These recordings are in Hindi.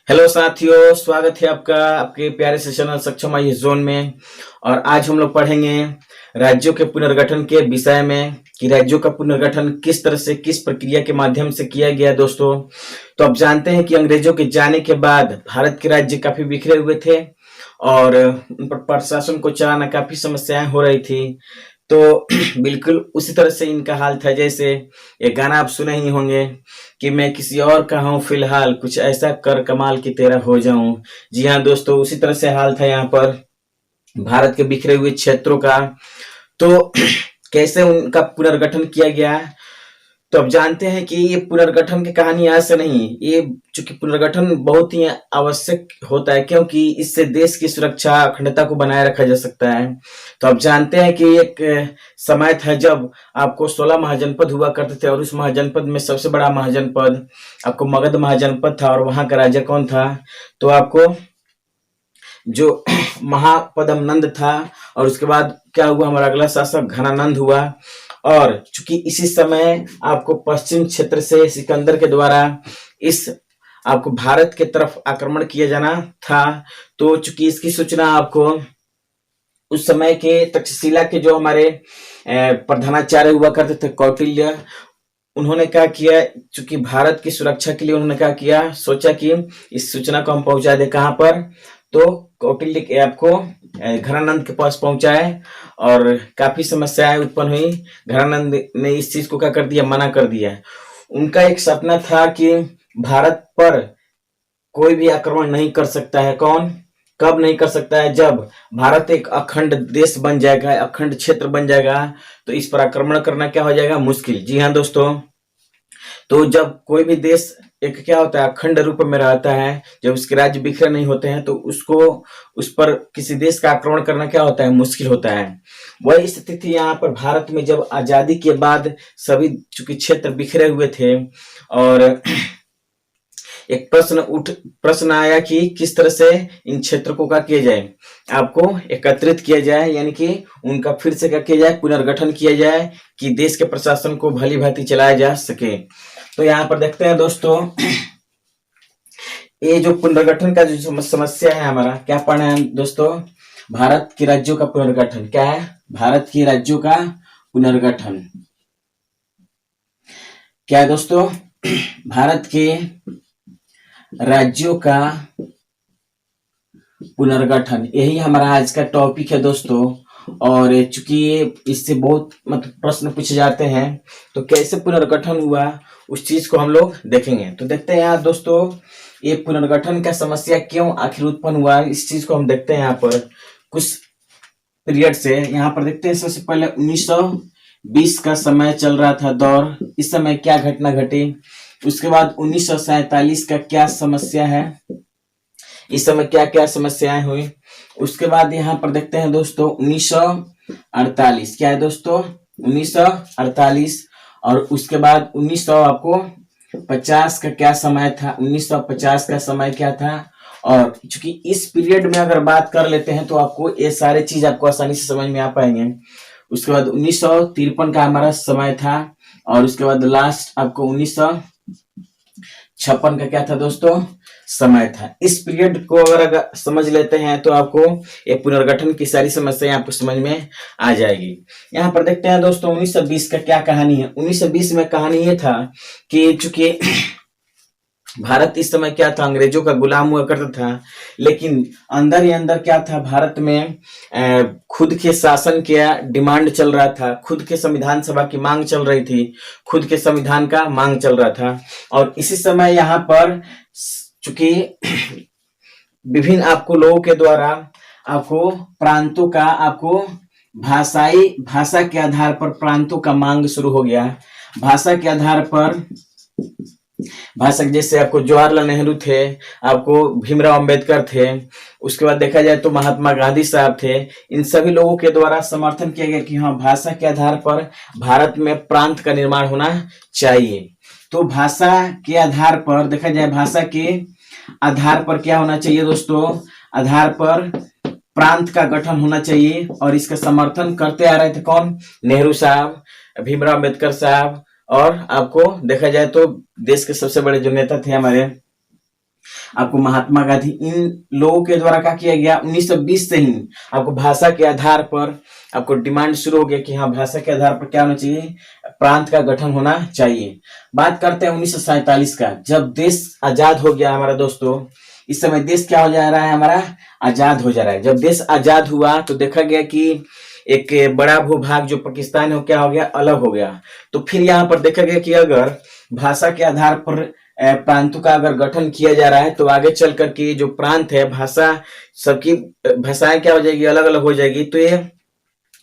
हेलो साथियों, स्वागत है आपका आपके प्यारे से चैनल सक्षम आईएएस जोन में। और आज हम लोग पढ़ेंगे राज्यों के पुनर्गठन के विषय में कि राज्यों का पुनर्गठन किस तरह से किस प्रक्रिया के माध्यम से किया गया। दोस्तों, तो आप जानते हैं कि अंग्रेजों के जाने के बाद भारत के राज्य काफी बिखरे हुए थे और उन पर प्रशासन को चलाना काफी समस्याएं हो रही थी। तो बिल्कुल उसी तरह से इनका हाल था। जैसे एक गाना आप सुने ही होंगे कि मैं किसी और का हूं फिलहाल, कुछ ऐसा कर कमाल की तेरा हो जाऊं। जी हाँ दोस्तों, उसी तरह से हाल था यहाँ पर भारत के बिखरे हुए क्षेत्रों का। तो कैसे उनका पुनर्गठन किया गया। तो अब जानते हैं कि ये पुनर्गठन की कहानी आज से नहीं, ये चूंकि पुनर्गठन बहुत ही आवश्यक होता है क्योंकि इससे देश की सुरक्षा अखंडता को बनाए रखा जा सकता है। तो अब जानते हैं कि एक समय था जब आपको 16 महाजनपद हुआ करते थे और उस महाजनपद में सबसे बड़ा महाजनपद आपको मगध महाजनपद था। और वहां का राजा कौन था? तो आपको जो महापदम नंद था। और उसके बाद क्या हुआ, हमारा अगला शासक घनानंद हुआ। और चूंकि इसी समय आपको पश्चिम क्षेत्र से सिकंदर के द्वारा इस आपको भारत के तरफ आक्रमण किया जाना था। तो चूंकि इसकी सूचना आपको उस समय के तक्षशिला के जो हमारे प्रधानाचार्य हुआ करते थे कौटिल्य, उन्होंने क्या किया, चूंकि भारत की सुरक्षा के लिए उन्होंने क्या किया, सोचा कि इस सूचना को हम पहुंचा दे कहां पर। तो कौटिल्य के आपको घनानंद के पास पहुंचाए और काफी समस्याएं उत्पन्न हुई। घनानंद ने इस चीज को क्या कर दिया, मना कर दिया। उनका एक सपना था कि भारत पर कोई भी आक्रमण नहीं कर सकता है। कौन? कब नहीं कर सकता है? जब भारत एक अखंड देश बन जाएगा, अखंड क्षेत्र बन जाएगा, तो इस पर आक्रमण करना क्या हो जाएगा, मुश्किल। जी हाँ दोस्तों, तो जब कोई भी देश एक क्या होता है, अखंड रूप में रहता है, जब उसके राज्य बिखरे नहीं होते हैं तो उसको उस पर किसी देश का आक्रमण करना क्या होता है, मुश्किल होता है। वही स्थिति यहाँ पर भारत में जब आजादी के बाद सभी चूंकि क्षेत्र बिखरे हुए थे और एक प्रश्न आया कि किस तरह से इन क्षेत्रों को क्या किया जाए, आपको एकत्रित किया जाए, यानी कि उनका फिर से क्या किया जाए, पुनर्गठन किया जाए कि देश के प्रशासन को भली भांति चलाया जा सके। तो यहाँ पर देखते हैं दोस्तों, ये जो पुनर्गठन का जो समस्या है, हमारा क्या पढ़ना है दोस्तों, भारत के राज्यों का पुनर्गठन। क्या है? भारत के राज्यों का पुनर्गठन क्या है दोस्तों? भारत के राज्यों का पुनर्गठन, यही हमारा आज का टॉपिक है दोस्तों। और चूंकि इससे बहुत मतलब प्रश्न पूछे जाते हैं, तो कैसे पुनर्गठन हुआ उस चीज को हम लोग देखेंगे। तो देखते हैं यहाँ दोस्तों, ये पुनर्गठन का समस्या क्यों आखिर उत्पन्न हुआ, इस चीज को हम देखते हैं यहाँ पर कुछ पीरियड से। यहाँ पर देखते हैं सबसे पहले 1920 का समय चल रहा था दौर। इस समय क्या घटना घटी, उसके बाद 1947 का क्या समस्या है, इस समय क्या क्या समस्याएं हुई। उसके बाद यहाँ पर देखते हैं दोस्तों 1948, क्या है दोस्तों, 1948। और उसके बाद 1950 का क्या समय था, 1950 का समय क्या था। और चूंकि इस पीरियड में अगर बात कर लेते हैं तो आपको ये सारे चीज आपको आसानी से समझ में आ पाएंगे। उसके बाद 1953 का हमारा समय था। और उसके बाद लास्ट आपको 1956 का क्या था दोस्तों, समय था। इस पीरियड को अगर समझ लेते हैं तो आपको ये पुनर्गठन की सारी समस्याएं आपको समझ में आ जाएगी। यहाँ पर देखते हैं दोस्तों 1920 का क्या कहानी है। 1920 में कहानी ये था कि चूंकि भारत इस समय क्या था, अंग्रेजों का गुलाम हुआ करता था, लेकिन अंदर ही अंदर क्या था, भारत में खुद के शासन का डिमांड चल रहा था, खुद के संविधान सभा की मांग चल रही थी, खुद के संविधान का मांग चल रहा था। और इसी समय यहाँ पर चूंकि विभिन्न आपको लोगों के द्वारा आपको प्रांतों का, आपको भाषा के आधार पर प्रांतों का मांग शुरू हो गया। भाषा के आधार पर भाषा, जैसे आपको जवाहरलाल नेहरू थे, आपको भीमराव अंबेडकर थे, उसके बाद देखा जाए तो महात्मा गांधी साहब थे। इन सभी लोगों के द्वारा समर्थन किया गया कि हाँ, भाषा के आधार पर भारत में प्रांत का निर्माण होना चाहिए। तो भाषा के आधार पर देखा जाए, भाषा के आधार पर क्या होना चाहिए दोस्तों, आधार पर प्रांत का गठन होना चाहिए। और इसका समर्थन करते आ रहे थे कौन, नेहरू साहब, भीमराव अंबेडकर साहब। और आपको देखा जाए तो देश के सबसे बड़े जो नेता थे हमारे आपको महात्मा गांधी, इन लोगों के द्वारा क्या किया गया, 1920 से ही आपको भाषा के आधार पर आपको डिमांड शुरू हो गया कि हाँ भाषा के आधार पर क्या होना चाहिए, प्रांत का गठन होना चाहिए। बात करते हैं 1947 का, जब देश आजाद हो गया हमारा दोस्तों। इस समय देश क्या हो जा रहा है हमारा, आजाद हो जा रहा है। जब देश आजाद हुआ तो देखा गया कि एक बड़ा भूभाग जो पाकिस्तान है वो क्या हो गया, अलग हो गया। तो फिर यहाँ पर देखा गया कि अगर भाषा के आधार पर प्रांतों का अगर गठन किया जा रहा है तो आगे चल करके जो प्रांत है, भाषा सबकी भाषाएं क्या हो जाएगी, अलग अलग हो जाएगी। तो ये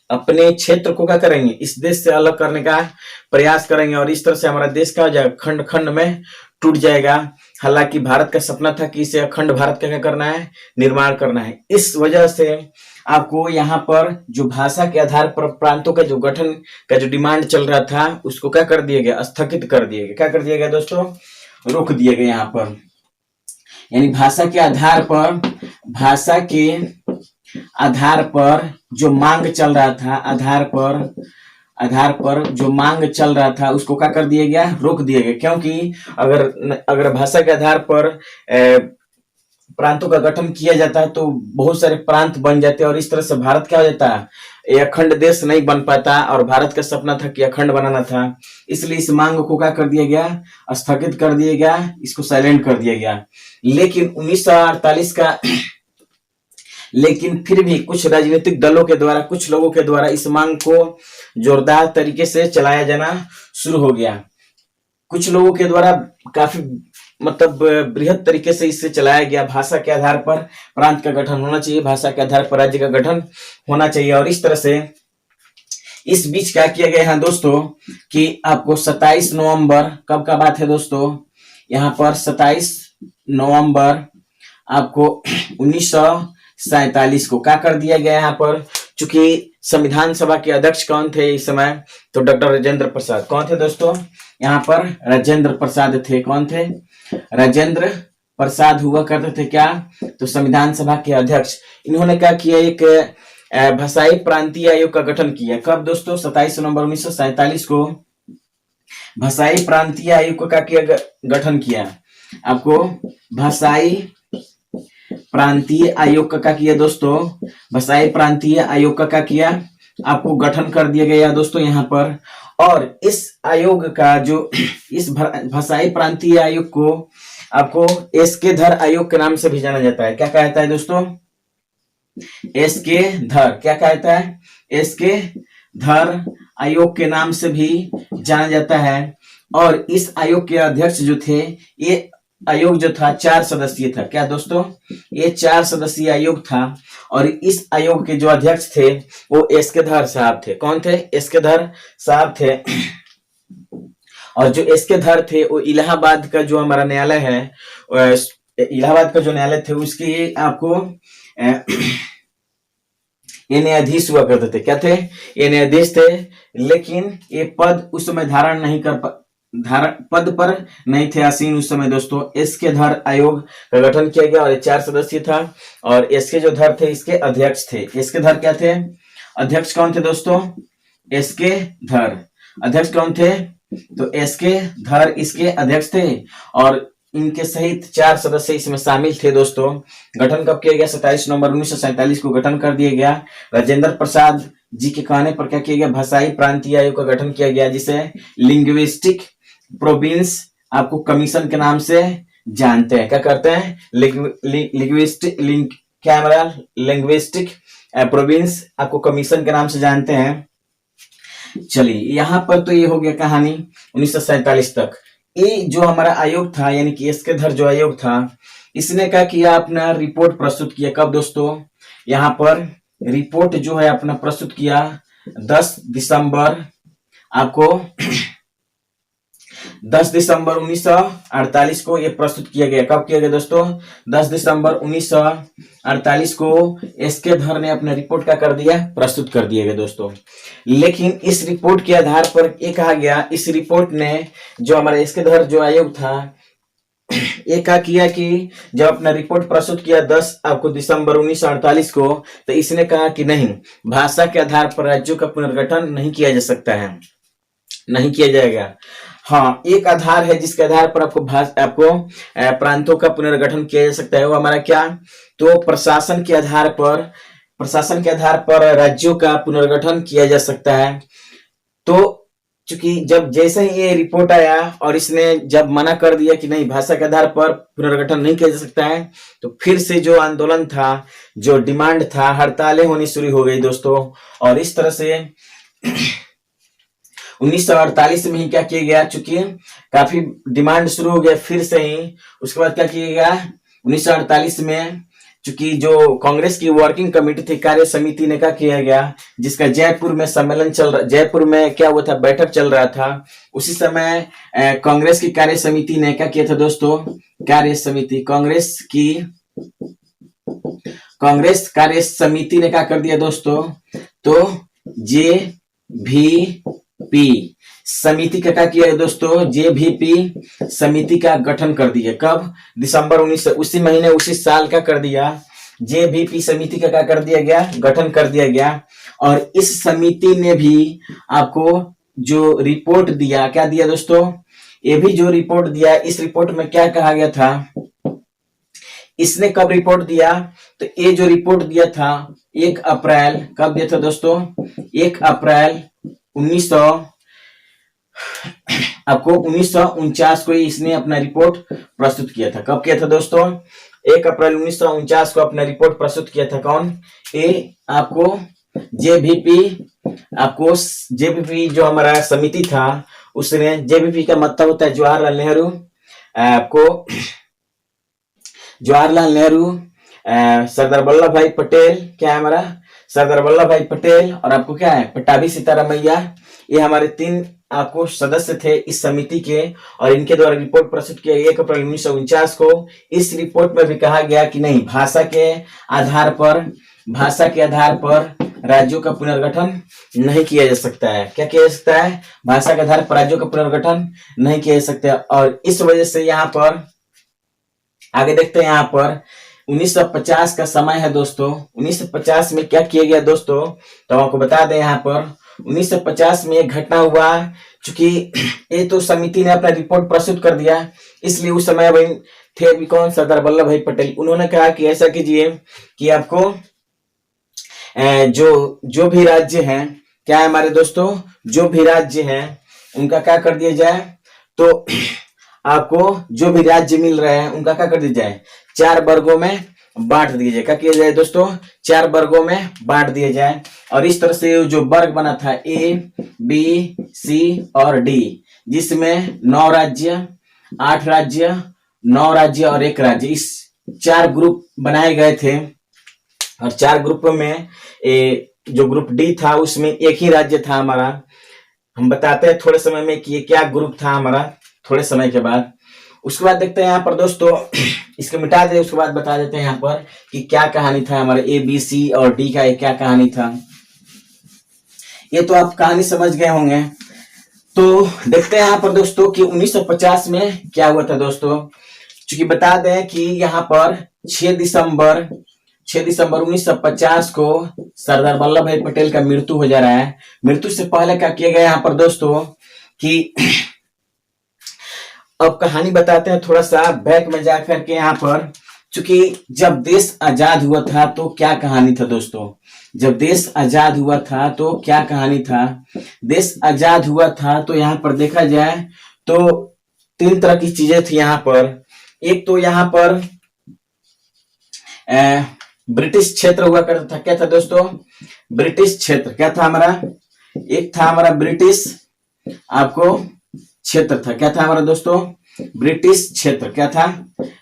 अपने क्षेत्र को क्या करेंगे, इस देश से अलग करने का प्रयास करेंगे और इस तरह से हमारा देश क्या हो जाएगा, खंड खंड में टूट जाएगा। हालांकि भारत का सपना था कि इसे अखंड भारत का क्या करना है, निर्माण करना है। इस वजह से आपको यहाँ पर जो भाषा के आधार पर प्रांतों का जो गठन का जो डिमांड चल रहा था उसको क्या कर दिया गया, स्थगित कर दिया गया। क्या कर दिया गया दोस्तों, रोक दिए गए यहाँ पर। यानी भाषा के आधार पर, भाषा के आधार पर जो मांग चल रहा था, आधार पर जो मांग चल रहा था उसको क्या कर दिया गया, रोक दिया गया। क्योंकि अगर भाषा के आधार पर प्रांतों का गठन किया जाता है तो बहुत सारे प्रांत बन जाते हैं और इस तरह से भारत क्या हो जाता है, ये अखंड देश नहीं बन पाता। और भारत का सपना था कि अखंड बनाना था, इसलिए इस मांग को क्या कर दिया गया, स्थगित कर दिया गया, इसको साइलेंट कर दिया गया। लेकिन 1948 का लेकिन फिर भी कुछ राजनीतिक दलों के द्वारा, कुछ लोगों के द्वारा इस मांग को जोरदार तरीके से चलाया जाना शुरू हो गया। कुछ लोगों के द्वारा काफी मतलब बृहद तरीके से इससे चलाया गया। भाषा के आधार पर प्रांत का गठन होना चाहिए, भाषा के आधार पर राज्य का गठन होना चाहिए। और इस तरह से इस बीच क्या किया गया है दोस्तों कि आपको 27 नवंबर, कब का बात है दोस्तों, यहाँ पर 27 नवंबर आपको 1947 को क्या कर दिया गया यहाँ पर। चूंकि संविधान सभा के अध्यक्ष कौन थे इस समय, तो डॉक्टर राजेंद्र प्रसाद। कौन थे दोस्तों, यहाँ पर राजेंद्र प्रसाद थे। कौन थे, राजेंद्र प्रसाद हुआ करते थे क्या, तो संविधान सभा के अध्यक्ष। इन्होंने क्या किया, एक भाषाई प्रांतीय आयोग का गठन किया। कब दोस्तों, 27 नवंबर 1947 को भाषाई प्रांतीय आयोग का क्या किया, गठन किया। आपको भाषाई प्रांतीय आयोग का क्या किया दोस्तों, भाषाई प्रांतीय आयोग का क्या किया, आपको गठन कर दिया गया दोस्तों यहाँ पर। और इस आयोग का जो, इस भाषाई प्रांतीय आयोग को आपको एसके धर आयोग के नाम से भी जाना जाता है। क्या कहता है दोस्तों, एसके धर, क्या कहता है, एसके धर आयोग के नाम से भी जाना जाता है। और इस आयोग के अध्यक्ष जो थे, ये आयोग जो था 4 सदस्यीय था। क्या दोस्तों, ये 4 सदस्यीय आयोग था। और इस आयोग के जो अध्यक्ष थे वो एसके धर साहब थे। कौन थे, एसके धर साहब थे। और जो एसके धर थे वो इलाहाबाद का जो हमारा न्यायालय है, इलाहाबाद का जो न्यायालय थे उसकी आपको ये न्यायाधीश हुआ करते थे। क्या थे, ये न्यायाधीश थे। लेकिन ये पद उस समय धारण नहीं कर पद पर नहीं थे आसीन उस समय दोस्तों। एसके धर आयोग का गठन किया गया और ये 4 सदस्य था। और एसके जो धर थे इसके अध्यक्ष थे। एसके धर क्या थे, अध्यक्ष कौन थे दोस्तों, एसके धर अध्यक्ष कौन थे, तो एसके धर इसके अध्यक्ष थे। और इनके सहित 4 सदस्य इसमें शामिल थे दोस्तों। गठन कब किया गया, 27 नवंबर 1947 को गठन कर दिया गया। राजेंद्र प्रसाद जी के कहने पर क्या किया गया, भाषाई प्रांतीय आयोग का गठन किया गया, जिसे लिंग्विस्टिक प्रोविंस आपको कमीशन के नाम से जानते हैं। क्या करते हैं, लिंग्विस्टिक प्रोविंस आपको कमीशन के नाम से जानते हैं। चलिए यहाँ पर तो ये हो गया कहानी 1947 तक। ये जो हमारा आयोग था, यानी कि एसके धर जो आयोग था, इसने क्या किया, अपना रिपोर्ट प्रस्तुत किया। कब दोस्तों, यहाँ पर रिपोर्ट जो है अपना प्रस्तुत किया 10 दिसंबर आपको 10 दिसंबर 1948 को ये प्रस्तुत किया गया। कब किया गया दोस्तों, 10 दिसंबर 1948 को एसके धर ने अपना रिपोर्ट क्या कर दिया, प्रस्तुत कर दिया गया दोस्तों। लेकिन इस रिपोर्ट के आधार पर ये कहा गया, इस रिपोर्ट ने जो हमारा एसके धर जो आयोग था, ये क्या किया कि जब अपना रिपोर्ट प्रस्तुत किया 10 आपको दिसंबर 1948 को, तो इसने कहा कि नहीं, भाषा के आधार पर राज्यों का पुनर्गठन नहीं किया जा सकता है, नहीं किया जाएगा। हाँ, एक आधार है जिसके आधार पर आपको प्रांतों का पुनर्गठन किया जा सकता है। वो हमारा क्या, तो प्रशासन के आधार पर राज्यों का पुनर्गठन किया जा सकता है। तो चूंकि जब जैसे ही ये रिपोर्ट आया और इसने जब मना कर दिया कि नहीं, भाषा के आधार पर पुनर्गठन नहीं किया जा सकता है, तो फिर से जो आंदोलन था, जो डिमांड था, हड़तालें होनी शुरू हो गई दोस्तों। और इस तरह से 1948 में ही क्या किया गया, चूंकि काफी डिमांड शुरू हो गया फिर से ही, उसके बाद क्या किया गया 1948 में, चूंकि जो कांग्रेस की वर्किंग कमेटी थी, कार्य समिति ने क्या किया गया, जिसका जयपुर में सम्मेलन जयपुर में क्या हुआ था, बैठक चल रहा था। उसी समय कांग्रेस की कार्य समिति ने क्या किया था दोस्तों, कांग्रेस कार्य समिति ने क्या कर दिया दोस्तों, तो जेवीपी समिति का क्या किया दोस्तों, जेवीपी समिति का गठन कर दिया। कब, दिसंबर 19, उसी महीने उसी साल का कर दिया, जेवीपी समिति का क्या कर दिया गया, गठन कर दिया गया। और इस समिति ने भी आपको जो रिपोर्ट दिया, क्या दिया दोस्तों, ये भी जो रिपोर्ट दिया, इस रिपोर्ट में क्या कहा गया था, इसने कब रिपोर्ट दिया, तो ये जो रिपोर्ट दिया था 1 अप्रैल, कब दिया था दोस्तों, 1 अप्रैल 1949 को इसने अपना रिपोर्ट प्रस्तुत किया था। कब किया था दोस्तों, 1 अप्रैल 1949 को अपना रिपोर्ट प्रस्तुत किया था। कौन, ये आपको जेवीपी जो हमारा समिति था, उसने, जेवीपी का मतलब होता है जवाहरलाल नेहरू, आपको जवाहरलाल नेहरू, सरदार वल्लभ भाई पटेल, क्या है हमारा, सरदार वल्लभ भाई पटेल, और आपको क्या है, पट्टाभी सीतारामैया, ये हमारे 3 आपको सदस्य थे इस समिति के, और इनके द्वारा रिपोर्ट प्रस्तुत किया 1 अप्रैल 1949 को। इस रिपोर्ट में भी कहा गया कि नहीं, भाषा के आधार पर राज्यों का पुनर्गठन नहीं किया जा सकता है। क्या किया जा सकता है, भाषा के आधार पर राज्यों का पुनर्गठन नहीं किया जा सकता है। और इस वजह से यहाँ पर आगे देखते हैं, यहाँ पर 1950 का समय है दोस्तों। 1950 में क्या किया गया दोस्तों, तो आपको बता दें, यहाँ पर 1950 में एक घटना हुआ, चूंकि ये तो समिति ने अपना रिपोर्ट प्रस्तुत कर दिया, इसलिए उस समय वही थे भी कौन, सरदार वल्लभ भाई पटेल। उन्होंने कहा कि ऐसा कीजिए कि आपको जो भी राज्य हैं, क्या है हमारे दोस्तों, जो भी राज्य हैं उनका क्या कर दिया जाए, तो आपको जो भी राज्य मिल रहे हैं उनका क्या कर दिया जाए, 4 वर्गों में बांट दिया जाए। क्या किया जाए दोस्तों, 4 वर्गों में बांट दिया जाए। और इस तरह से जो वर्ग बना था A, B, C और D, जिसमें 9 राज्य, 8 राज्य, 9 राज्य और 1 राज्य, इस 4 ग्रुप बनाए गए थे। और 4 ग्रुप में जो ग्रुप D था, उसमें एक ही राज्य था हमारा। हम बताते हैं थोड़े समय में कि ये क्या ग्रुप था हमारा, थोड़े समय के बाद। उसके बाद देखते हैं यहाँ पर दोस्तों, इसको मिटा दे, उसके बाद बता देते हैं यहाँ पर कि क्या कहानी था हमारे A, B, C और D का, क्या कहानी था। ये तो आप कहानी समझ गए होंगे। तो देखते हैं यहाँ पर दोस्तों कि 1950 में क्या हुआ था दोस्तों। चूंकि बता दें कि यहाँ पर 6 दिसंबर 1950 को सरदार वल्लभ भाई पटेल का मृत्यु हो जा रहा है। मृत्यु से पहले क्या किया गया यहाँ पर दोस्तों कि अब कहानी बताते हैं थोड़ा सा बैक में जाकर के। यहाँ पर चूंकि जब देश आजाद हुआ था तो क्या कहानी था दोस्तों, जब देश आजाद हुआ था तो क्या कहानी था। देश आजाद हुआ था तो यहाँ पर देखा जाए तो 3 तरह की चीजें थी यहाँ पर। एक तो यहाँ पर ब्रिटिश क्षेत्र हुआ करता था। क्या था दोस्तों, ब्रिटिश क्षेत्र क्या था हमारा, एक था हमारा ब्रिटिश आपको क्षेत्र था। क्या था हमारा दोस्तों, ब्रिटिश क्षेत्र। क्या था,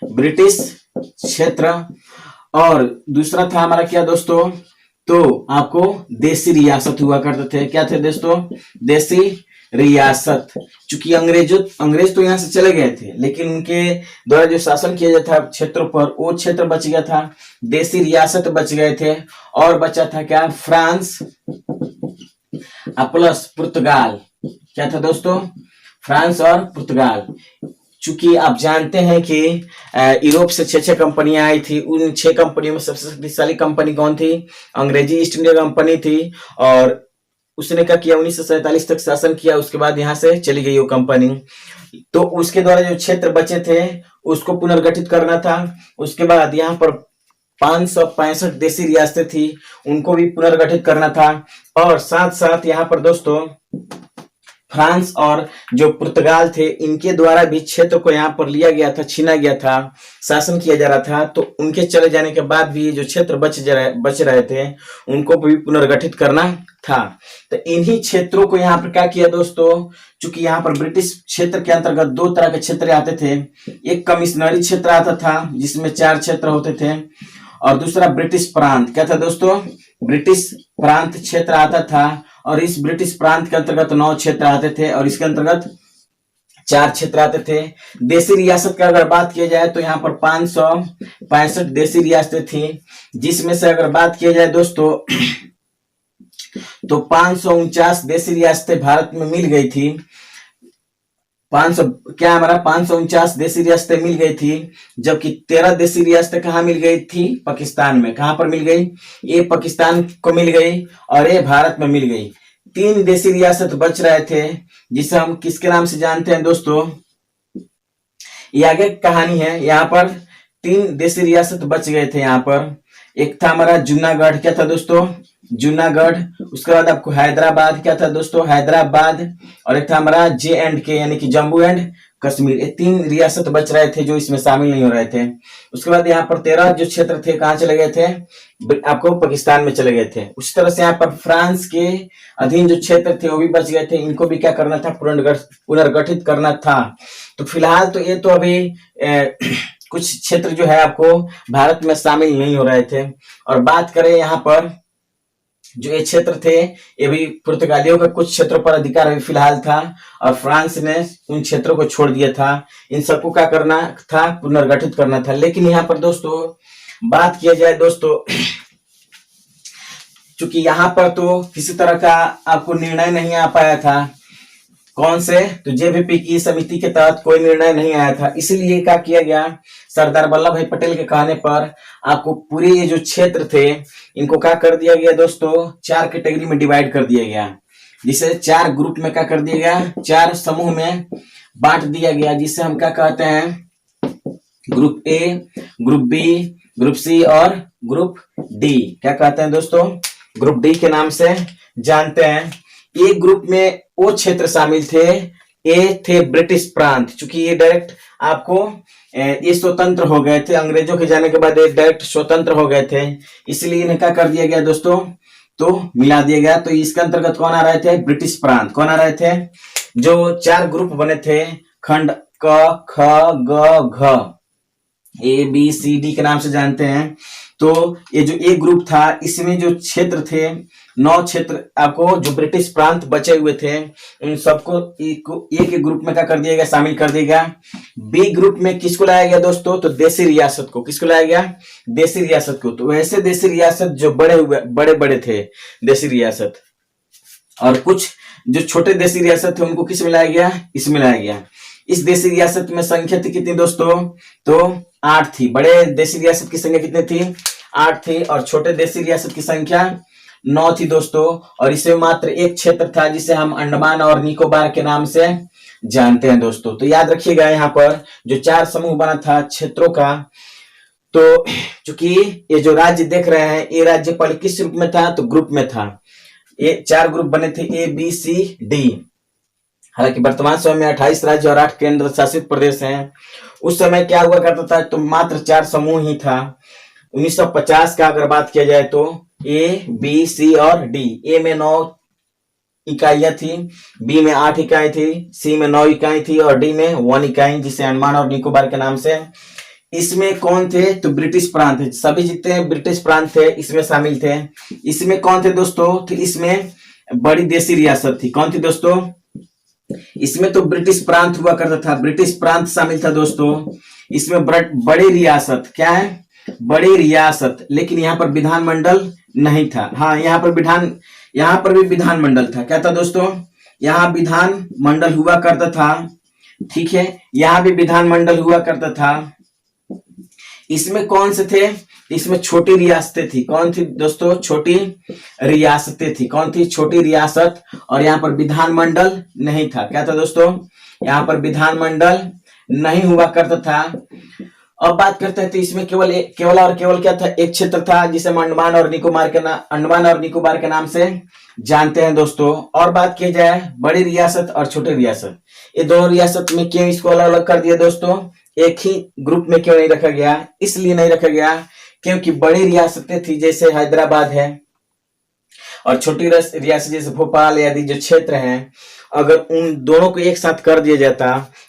ब्रिटिश क्षेत्र। और दूसरा था हमारा क्या दोस्तों, तो आपको देसी रियासत हुआ करते थे। क्या थे दोस्तों, देसी रियासत। चूंकि अंग्रेज तो यहाँ से चले गए थे, लेकिन उनके द्वारा जो शासन किया जाता था क्षेत्रों पर, वो क्षेत्र बच गया था, देसी रियासत बच गए थे। और बचा था क्या, फ्रांस प्लस पुर्तगाल। क्या था दोस्तों, फ्रांस और पुर्तगाल। चूंकि आप जानते हैं कि यूरोप से 6 कंपनियां आई थी, उन 6 कंपनियों में सबसे शक्तिशाली कंपनी कौन थी, अंग्रेजी ईस्ट इंडिया कंपनी थी। और उसने क्या किया, 1947 तक शासन किया, उसके बाद यहाँ से चली गई वो कंपनी। तो उसके द्वारा जो क्षेत्र बचे थे उसको पुनर्गठित करना था। उसके बाद यहाँ पर 565 देशी रियासतें थी, उनको भी पुनर्गठित करना था। और साथ साथ यहाँ पर दोस्तों फ्रांस और जो पुर्तगाल थे इनके द्वारा भी क्षेत्र को यहाँ पर लिया गया था, छीना गया था, शासन किया जा रहा था। तो उनके चले जाने के बाद भी जो क्षेत्र बच रहे थे उनको भी पुनर्गठित करना था। तो इन्हीं क्षेत्रों को यहाँ पर क्या किया दोस्तों, चूंकि यहाँ पर ब्रिटिश क्षेत्र के अंतर्गत दो तरह के क्षेत्र आते थे। एक कमिश्नरी क्षेत्र आता था जिसमें 4 क्षेत्र होते थे, और दूसरा ब्रिटिश प्रांत। क्या था दोस्तों, ब्रिटिश प्रांत क्षेत्र आता था, और इस ब्रिटिश प्रांत के अंतर्गत 9 क्षेत्र आते थे और इसके अंतर्गत 4 क्षेत्र आते थे। देशी रियासत का अगर बात किया जाए तो यहाँ पर 565 देशी रियासतें थी, जिसमें से अगर बात किया जाए दोस्तों तो 549 देशी रियासतें भारत में मिल गई थी। 549 देशी रियासतें मिल गई थी, जबकि 13 देशी रियासतें कहाँ मिल गई थी, पाकिस्तान में। कहाँ पर मिल गई, ये पाकिस्तान को मिल गई और ये भारत में मिल गई। 3 देशी रियासत बच रहे थे, जिसे हम किसके नाम से जानते हैं दोस्तों, ये आगे कहानी है। यहाँ पर 3 देशी रियासत बच गए थे यहाँ पर। एक था हमारा जूनागढ़, क्या था दोस्तों, जूनागढ़। उसके बाद आपको हैदराबाद, क्या था दोस्तों, हैदराबाद। और एक था हमारा JNK यानी कि जम्मू एंड कश्मीर। ये 3 रियासत बच रहे थे जो इसमें शामिल नहीं हो रहे थे। उसके बाद यहाँ पर 13 जो क्षेत्र थे कहाँ चले गए थे, आपको पाकिस्तान में चले गए थे। उसी तरह से यहाँ पर फ्रांस के अधीन जो क्षेत्र थे वो भी बच गए थे, इनको भी क्या करना था, पुनर्गठित करना था। तो फिलहाल तो ये तो अभी कुछ क्षेत्र जो है आपको भारत में शामिल नहीं हो रहे थे। और बात करें यहाँ पर जो ये क्षेत्र थे, ये भी पुर्तगालियों का कुछ क्षेत्रों पर अधिकार अभी फिलहाल था, और फ्रांस ने उन क्षेत्रों को छोड़ दिया था। इन सबको क्या करना था, पुनर्गठित करना था। लेकिन यहाँ पर दोस्तों बात किया जाए दोस्तों, चूंकि यहाँ पर तो किसी तरह का आपको निर्णय नहीं आ पाया था, कौन से, तो JVP की समिति के तहत कोई निर्णय नहीं आया था। इसलिए क्या किया गया, सरदार वल्लभ भाई पटेल के कहने पर आपको पूरे ये जो क्षेत्र थे इनको क्या कर दिया गया दोस्तों, 4 कैटेगरी में डिवाइड कर दिया गया, जिसे 4 ग्रुप में क्या कर दिया गया, 4 समूह में बांट दिया गया, जिसे हम क्या कहते हैं, group A, group B, group C और ग्रुप D। क्या कहते हैं दोस्तों, ग्रुप D के नाम से जानते हैं। एक ग्रुप में वो क्षेत्र शामिल थे, ये थे ब्रिटिश प्रांत। चूंकि ये डायरेक्ट आपको ये स्वतंत्र हो गए थे, अंग्रेजों के जाने के बाद ये डायरेक्ट स्वतंत्र हो गए थे, इसलिए इन्हें क्या कर दिया गया दोस्तों, तो मिला दिया गया। तो इसके अंतर्गत कौन आ रहे थे, ब्रिटिश प्रांत। कौन आ रहे थे, जो 4 ग्रुप बने थे, खंड क, ख, ग, घ, ABCD के नाम से जानते हैं। तो ये जो एक ग्रुप था, इसमें जो क्षेत्र थे, 9 क्षेत्र आपको जो ब्रिटिश प्रांत बचे हुए थे, उन सबको एक ग्रुप में क्या कर दिया गया, शामिल कर दिया गया। B ग्रुप में किसको लाया गया दोस्तों, तो देशी रियासत को। किसको लाया गया, देशी रियासत को। तो वैसे देशी रियासत जो बड़े थे देशी रियासत, और कुछ जो छोटे देशी रियासत थे उनको किस में लाया गया, इसमें लाया गया। इस देशी रियासत में संख्या थी कितनी दोस्तों, तो 8 थी। बड़े देशी रियासत की संख्या कितनी थी, 8 थी, और छोटे देशी रियासत की संख्या 9 थी दोस्तों। और इसमें मात्र एक क्षेत्र था जिसे हम अंडमान और निकोबार के नाम से जानते हैं दोस्तों। तो याद रखिएगा यहाँ पर जो 4 समूह बना था क्षेत्रों का, तो चूंकि ये जो राज्य देख रहे हैं, ये राज्य पहले किस रूप में था, तो ग्रुप में था। ये 4 ग्रुप बने थे, ABCD। हालांकि वर्तमान समय में 28 राज्य और 8 केंद्र शासित प्रदेश हैं। उस समय क्या हुआ करता था, तो मात्र 4 समूह ही था। 1950 का अगर बात किया जाए तो A, B, C और D। A में 9 इकाइयां थी, B में 8 इकाई थी, C में 9 इकाई थी और D में 1 इकाई, जिसे अंडमान और निकोबार के नाम से। इसमें कौन थे, तो ब्रिटिश प्रांत थे। सभी जितने ब्रिटिश प्रांत थे इसमें शामिल थे। इसमें कौन थे दोस्तों, तो इसमें बड़ी देशी रियासत थी। कौन थी दोस्तों, इसमें तो ब्रिटिश प्रांत हुआ करता था, ब्रिटिश प्रांत शामिल था दोस्तों। इसमें बड़ी रियासत, क्या है, बड़ी रियासत, लेकिन यहाँ पर विधानमंडल नहीं था। हाँ, यहाँ पर भी विधानमंडल था। क्या था दोस्तों, यहाँ विधानमंडल हुआ करता था, ठीक है, यहाँ भी विधानमंडल हुआ करता था। इसमें कौन से थे, इसमें छोटी रियासतें थी। कौन थी दोस्तों? छोटी रियासतें थी। कौन थी? छोटी रियासत। और यहाँ पर विधानमंडल नहीं था। क्या था दोस्तों? यहाँ पर विधानमंडल नहीं हुआ करता था। अब बात करते हैं तो इसमें केवल और केवल क्या था? एक क्षेत्र था जिसे हम अंडमान और निकोबार के नाम से जानते हैं दोस्तों। और बात की जाए बड़ी रियासत और छोटी रियासत, ये दोनों रियासत में क्यों इसको अलग अलग कर दिया दोस्तों? एक ही ग्रुप में क्यों नहीं रखा गया? इसलिए नहीं रखा गया क्योंकि बड़ी रियासतें थी जैसे हैदराबाद है, और छोटी रियासत जैसे भोपाल आदि जो क्षेत्र हैं, अगर उन दोनों को एक साथ कर दिया जाता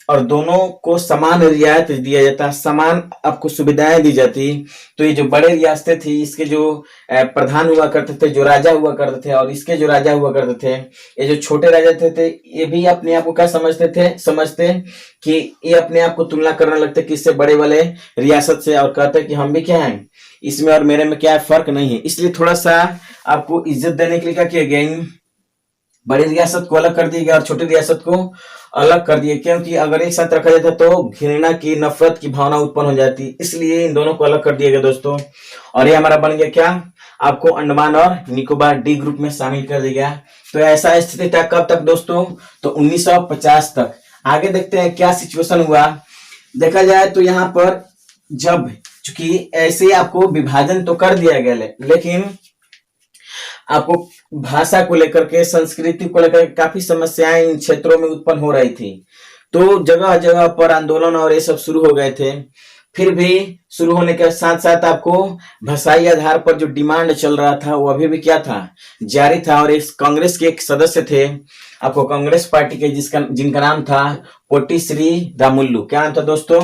और दोनों को समान रियायत दिया जाता, समान आपको सुविधाएं दी जाती, तो ये जो बड़े रियासतें थी इसके जो प्रधान हुआ करते थे, जो राजा हुआ करते थे, और इसके जो राजा हुआ करते थे, ये जो छोटे राजा थे ये भी अपने आप को क्या समझते कि ये अपने आप को तुलना करने लगते किससे? बड़े वाले रियासत से, और कहते कि हम भी क्या है इसमें और मेरे में क्या फर्क नहीं है। इसलिए थोड़ा सा आपको इज्जत देने के लिए क्या किया गया? बड़ी रियासत को अलग कर दिया गया और छोटी रियासत को अलग कर दिया, क्योंकि अगर एक साथ रखा जाता तो घृणा की, नफरत की भावना उत्पन्न हो जाती, इसलिए इन दोनों को अलग कर दिया गया दोस्तों। और ये हमारा बन गया क्या? आपको अंडमान और निकोबार डी ग्रुप में शामिल कर दिया गया। तो ऐसा स्थिति था कब तक दोस्तों? तो 1950 तक। आगे देखते हैं क्या सिचुएशन हुआ। देखा जाए तो यहाँ पर जब चूंकि ऐसे आपको विभाजन तो कर दिया गया, लेकिन आपको भाषा को लेकर के, संस्कृति को लेकर काफी समस्याएं इन क्षेत्रों में उत्पन्न हो रही थी। तो जगह जगह पर आंदोलन और ये सब शुरू हो गए थे। फिर भी शुरू होने के साथ साथ आपको भाषाई आधार पर जो डिमांड चल रहा था वो अभी भी क्या था? जारी था। और इस कांग्रेस के एक सदस्य थे, आपको कांग्रेस पार्टी के जिनका नाम था पोटी श्री रामुलु। क्या नाम था दोस्तों?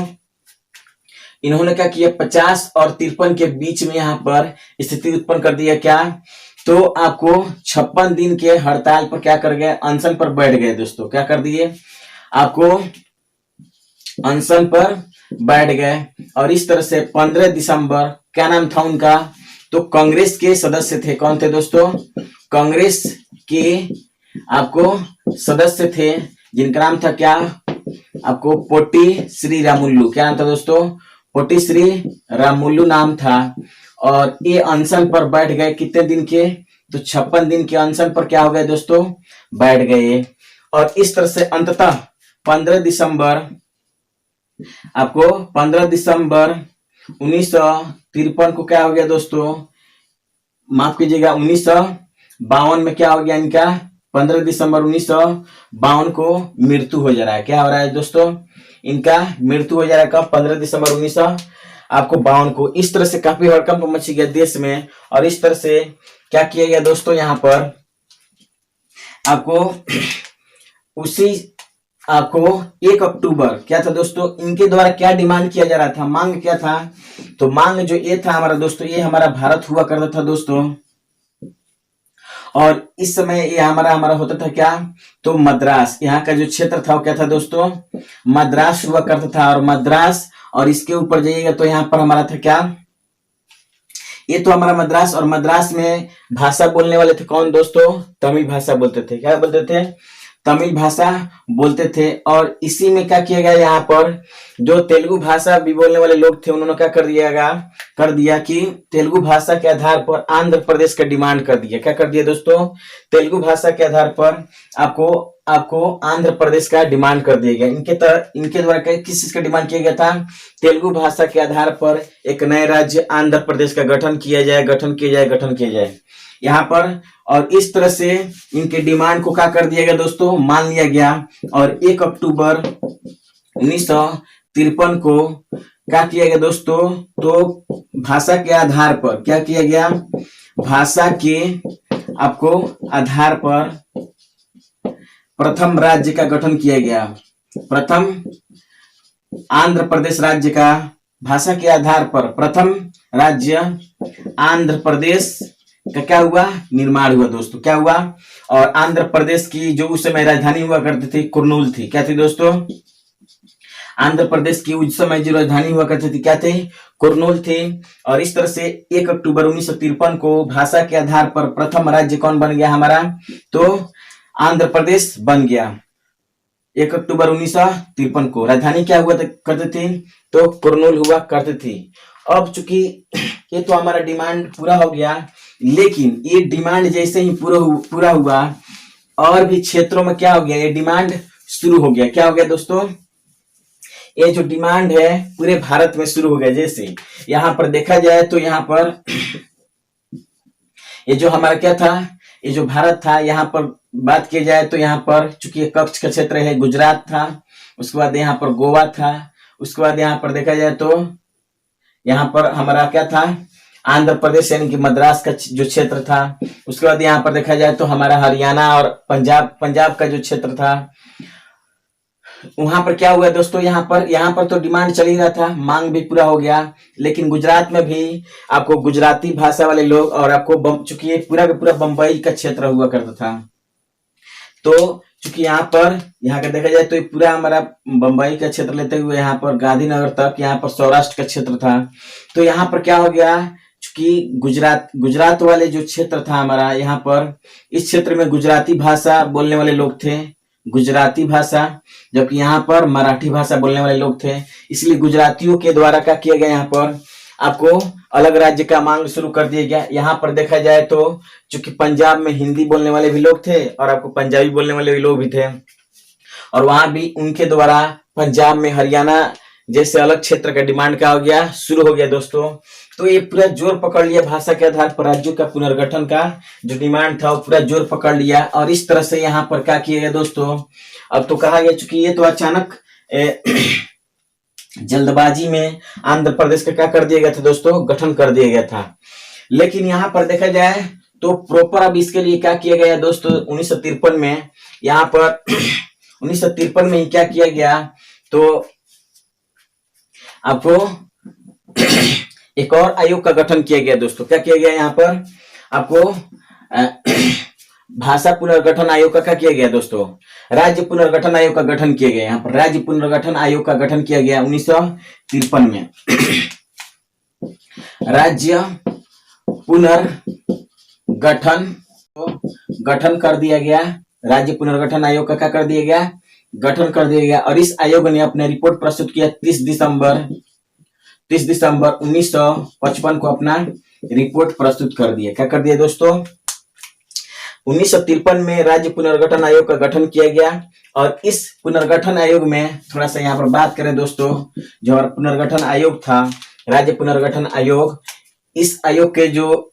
इन्होंने क्या किया? 50 और 53 के बीच में यहाँ पर स्थिति उत्पन्न कर दिया। क्या? तो आपको 56 दिन के हड़ताल पर क्या कर गए? अनशन पर बैठ गए दोस्तों। क्या कर दिए? आपको अनशन पर बैठ गए। और इस तरह से 15 दिसंबर, क्या नाम था उनका? तो कांग्रेस के सदस्य थे। कौन थे दोस्तों? कांग्रेस के आपको सदस्य थे जिनका नाम था क्या? आपको पोटी श्री रामुलु। क्या नाम था दोस्तों? पोटी श्री रामुलु नाम था। और ये अनशन पर बैठ गए कितने दिन के? तो 56 दिन के अनशन पर क्या हो गए दोस्तों? बैठ गए। और इस तरह से अंततः 15 दिसंबर, आपको 15 दिसंबर 1953 को क्या हो गया दोस्तों? माफ कीजिएगा, 1952 में क्या हो गया इनका? 15 दिसंबर 1952 को मृत्यु हो जा रहा है। क्या हो रहा है दोस्तों? इनका मृत्यु हो जा रहा है कब? 15 दिसंबर 1952 को। इस तरह से काफी हड़कंप मची गया देश में। और इस तरह से क्या किया गया दोस्तों? यहाँ पर आपको 1 अक्टूबर, क्या था दोस्तों? इनके द्वारा क्या डिमांड किया जा रहा था? मांग क्या था? तो मांग जो ये था हमारा दोस्तों, ये हमारा भारत हुआ करता था दोस्तों। और इस समय ये हमारा होता था क्या? तो मद्रास, यहाँ का जो क्षेत्र था वो क्या था दोस्तों? मद्रास हुआ करता था। और मद्रास, और इसके ऊपर जाइएगा तो यहाँ पर हमारा था क्या? ये तो हमारा मद्रास। और मद्रास में भाषा बोलने वाले थे कौन दोस्तों? तमिल भाषा बोलते थे। क्या बोलते थे? तमिल भाषा बोलते थे। और इसी में क्या किया गया? यहाँ पर जो तेलुगु भाषा भी बोलने वाले लोग थे उन्होंने क्या कर दिया कि तेलुगु भाषा के आधार पर आंध्र प्रदेश का डिमांड कर दिया। क्या कर दिया दोस्तों? तेलुगु भाषा के आधार पर आपको आंध्र प्रदेश का डिमांड कर दिया गया। इनके द्वारा किस चीज का डिमांड किया गया था? तेलुगु भाषा के आधार पर एक नए राज्य आंध्र प्रदेश का गठन किया जाए यहाँ पर। और इस तरह से इनके डिमांड को क्या कर दिया गया दोस्तों? मान लिया गया। और 1 अक्टूबर 1953 को क्या किया गया दोस्तों? तो भाषा के आधार पर क्या किया गया? भाषा के आपको आधार पर प्रथम राज्य का गठन किया गया। प्रथम आंध्र प्रदेश राज्य का, भाषा के आधार पर प्रथम राज्य आंध्र प्रदेश का क्या हुआ? निर्माण हुआ दोस्तों। क्या हुआ? और आंध्र प्रदेश की जो उस समय राजधानी हुआ करती थी कुर्नूल थी। क्या थी दोस्तों? आंध्र प्रदेश की उस समय जो राजधानी हुआ करती थी क्या थी? कुर्नूल थी। और इस तरह से 1 अक्टूबर 1953 को भाषा के आधार पर प्रथम राज्य कौन बन गया हमारा? तो आंध्र प्रदेश बन गया। 1 अक्टूबर 1953 को राजधानी क्या हुआ करती थी? तो कुर्नूल हुआ करती थी। अब चूंकि ये तो हमारा डिमांड पूरा हो गया, लेकिन ये डिमांड जैसे ही पूरा हुआ और भी क्षेत्रों में क्या हो गया, ये डिमांड शुरू हो गया। क्या हो गया दोस्तों, ये जो डिमांड है पूरे भारत में शुरू हो गया। जैसे यहाँ पर देखा जाए तो यहाँ पर ये जो हमारा क्या था, ये जो भारत था, यहाँ पर बात की जाए तो यहाँ पर चूंकि कच्छ का क्षेत्र है, गुजरात था, उसके बाद यहाँ पर गोवा था, उसके बाद यहाँ पर देखा जाए तो यहाँ पर हमारा क्या था, आंध्र प्रदेश यानी कि मद्रास का जो क्षेत्र था। उसके बाद यहाँ पर देखा जाए तो हमारा हरियाणा और पंजाब का जो क्षेत्र था, वहां पर क्या हुआ दोस्तों, यहाँ पर तो डिमांड चल ही रहा था, मांग भी पूरा हो गया। लेकिन गुजरात में भी आपको गुजराती भाषा वाले लोग और आपको चूंकि पूरा का पूरा बंबई का क्षेत्र हुआ करता था, तो चूंकि यहाँ का देखा जाए तो ये पूरा हमारा बंबई का क्षेत्र लेते हुए यहाँ पर गांधीनगर तक यहाँ पर सौराष्ट्र का क्षेत्र था। तो यहाँ पर क्या हो गया, चूंकि गुजरात वाले जो क्षेत्र था हमारा, यहाँ पर इस क्षेत्र में गुजराती भाषा बोलने वाले लोग थे, गुजराती भाषा, जबकि यहाँ पर मराठी भाषा बोलने वाले लोग थे। इसलिए गुजरातियों के द्वारा क्या किया गया, यहाँ पर आपको अलग राज्य का मांग शुरू कर दिया गया। यहाँ पर देखा जाए तो चूंकि पंजाब में हिंदी बोलने वाले भी लोग थे और आपको पंजाबी बोलने वाले भी लोग भी थे, और वहां भी उनके द्वारा पंजाब में हरियाणा जैसे अलग क्षेत्र का डिमांड क्या हो गया, शुरू हो गया दोस्तों। तो ये पूरा जोर पकड़ लिया, भाषा के आधार पर राज्यों का पुनर्गठन का जो डिमांड था वो पूरा जोर पकड़ लिया। और इस तरह से यहाँ पर क्या किया गया दोस्तों, अब तो कहा गया चूंकि ये तो अचानक जल्दबाजी में आंध्र प्रदेश का क्या कर दिया गया था दोस्तों, गठन कर दिया गया था। लेकिन यहाँ पर देखा जाए तो प्रॉपर अब इसके लिए क्या किया गया दोस्तों, 1953 में यहाँ पर 1953 में ही क्या किया गया, तो आपको एक और आयोग का गठन किया गया दोस्तों। क्या किया गया यहाँ पर, आपको भाषा पुनर्गठन आयोग का क्या किया गया दोस्तों, राज्य पुनर्गठन आयोग का गठन किया गया। यहाँ पर राज्य पुनर्गठन आयोग का गठन किया गया 1953 में। राज्य पुनर्गठन कर दिया गया, राज्य पुनर्गठन आयोग का क्या कर दिया गया, गठन कर दिया गया। और इस आयोग ने अपने रिपोर्ट प्रस्तुत किया 30 दिसंबर 1955 को अपना रिपोर्ट प्रस्तुत कर दिया। क्या कर दिया दोस्तों, 1953 में राज्य पुनर्गठन आयोग का गठन किया गया। और इस पुनर्गठन आयोग में थोड़ा सा यहाँ पर बात करें दोस्तों, जो हमारा पुनर्गठन आयोग था, राज्य पुनर्गठन आयोग, इस आयोग के जो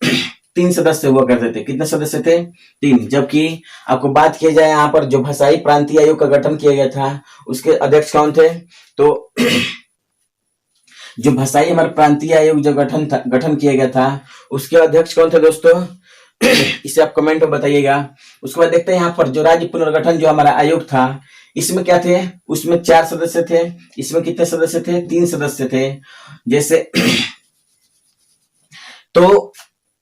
3 सदस्य हुआ करते थे। कितने सदस्य थे, 3। जबकि आपको बात किया जाए यहाँ पर जो भाषाई प्रांतीय आयोग का गठन किया गया था, उसके अध्यक्ष कौन थे, तो जो भाषाई हमारे प्रांतीय आयोग जो गठन किया गया था, उसके अध्यक्ष कौन थे दोस्तों, इसे आप कमेंट में बताइएगा। उसके बाद देखते हैं यहाँ पर जो राज्य पुनर्गठन जो हमारा आयोग था, इसमें क्या थे, उसमें 4 सदस्य थे। इसमें कितने सदस्य थे, 3 सदस्य थे। जैसे तो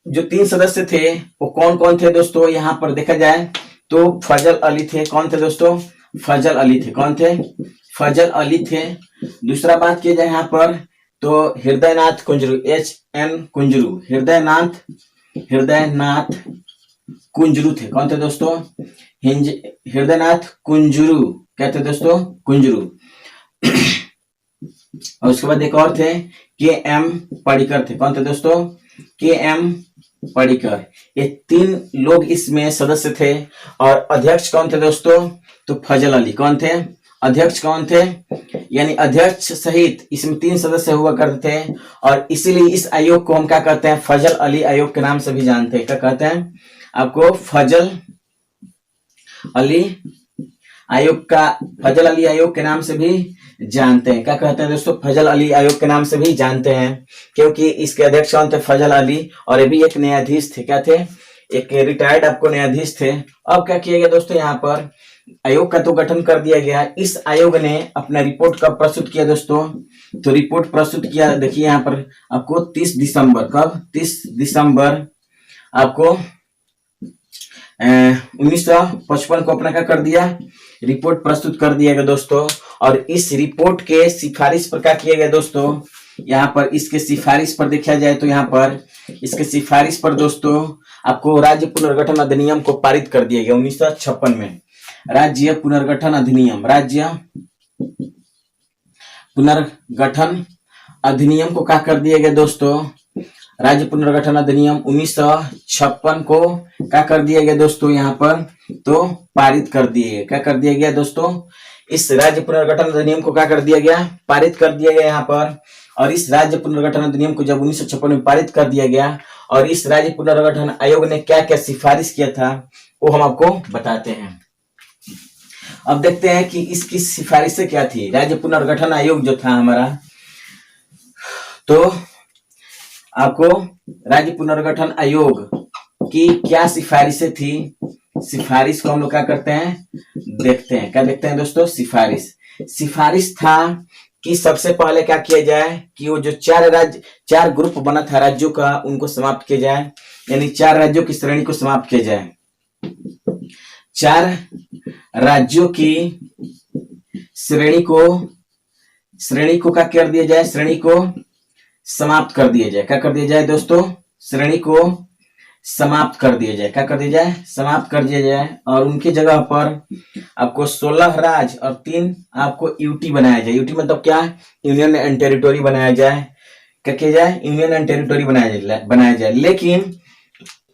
जो 3 सदस्य थे वो कौन कौन थे दोस्तों, यहाँ पर देखा जाए तो फजल अली थे। कौन थे दोस्तों, फजल अली थे। कौन थे, फजल अली थे। दूसरा बात किया जाए यहाँ पर तो हृदयनाथ कुंजरू, HN कुंजरू, हृदयनाथ कुंजरू थे। कौन थे दोस्तों, हृदयनाथ कुंजरू। क्या थे दोस्तों, कुंजरू। और उसके बाद एक और थे KM पडिक्कर थे। कौन थे दोस्तों, KM पडिक्कर। ये 3 लोग इसमें सदस्य थे। और अध्यक्ष कौन थे दोस्तों, तो फजल अली। कौन थे, अध्यक्ष कौन थे, यानी अध्यक्ष सहित इसमें 3 सदस्य हुआ करते थे। और इसीलिए इस आयोग को हम क्या कहते हैं, फजल अली आयोग के नाम से भी जानते हैं। क्या कहते हैं आपको, फजल अली आयोग के नाम से भी जानते हैं। क्या कहते हैं दोस्तों, फजल अली आयोग के नाम से भी जानते हैं, क्योंकि इसके अध्यक्ष कौन थे, फजल अली। और ये भी एक न्यायाधीश थे। क्या थे, एक रिटायर्ड आपको न्यायाधीश थे। अब क्या किया गया दोस्तों, यहाँ पर आयोग का तो गठन कर दिया गया। इस आयोग ने अपना रिपोर्ट कब प्रस्तुत किया दोस्तों, तो रिपोर्ट प्रस्तुत किया, देखिए यहाँ पर आपको 30 दिसंबर, कब, 30 दिसंबर आपको 1955 को अपना क्या कर दिया, रिपोर्ट प्रस्तुत कर दिया गया दोस्तों। और इस रिपोर्ट के सिफारिश पर क्या किया गया दोस्तों, यहाँ पर इसके सिफारिश पर देखा जाए तो यहाँ पर इसके सिफारिश पर दोस्तों आपको राज्य पुनर्गठन अधिनियम को पारित कर दिया गया 1956 में। राज्य पुनर्गठन अधिनियम, राज्य पुनर्गठन अधिनियम को क्या कर दिया गया दोस्तों, राज्य पुनर्गठन अधिनियम 1956 को क्या कर दिया गया दोस्तों, यहाँ पर तो पारित कर दिए, क्या कर दिया गया दोस्तों, इस राज्य पुनर्गठन अधिनियम को क्या कर दिया गया, पारित कर दिया गया यहाँ पर। और इस राज्य पुनर्गठन अधिनियम को जब 1956 में पारित कर दिया गया और इस राज्य पुनर्गठन आयोग ने क्या क्या सिफारिश किया था वो हम आपको बताते हैं। अब देखते हैं कि इसकी सिफारिशें क्या थी। राज्य पुनर्गठन आयोग जो था हमारा, तो आपको राज्य पुनर्गठन आयोग की क्या सिफारिशें थी, सिफारिश को हम लोग क्या करते हैं, देखते हैं। क्या देखते हैं दोस्तों, सिफारिश था कि सबसे पहले क्या किया जाए कि वो जो चार ग्रुप बना था राज्यों का, उनको समाप्त किया जाए, यानी 4 राज्यों की श्रेणी को समाप्त किया जाए। 4 राज्यों की श्रेणी को क्या कर दिया जाए, श्रेणी को समाप्त कर दिया जाए। क्या कर दिया जाए दोस्तों, श्रेणी को समाप्त कर दिया जाए। क्या कर दिया जाए, समाप्त कर दिया जाए। और उनकी जगह पर आपको 16 राज्य और 3 आपको यूटी बनाया जाए। यूटी मतलब क्या, यूनियन एंड टेरिटोरी बनाया जाए। क्या किया जाए, यूनियन एंड टेरिटोरी बनाया जाए। लेकिन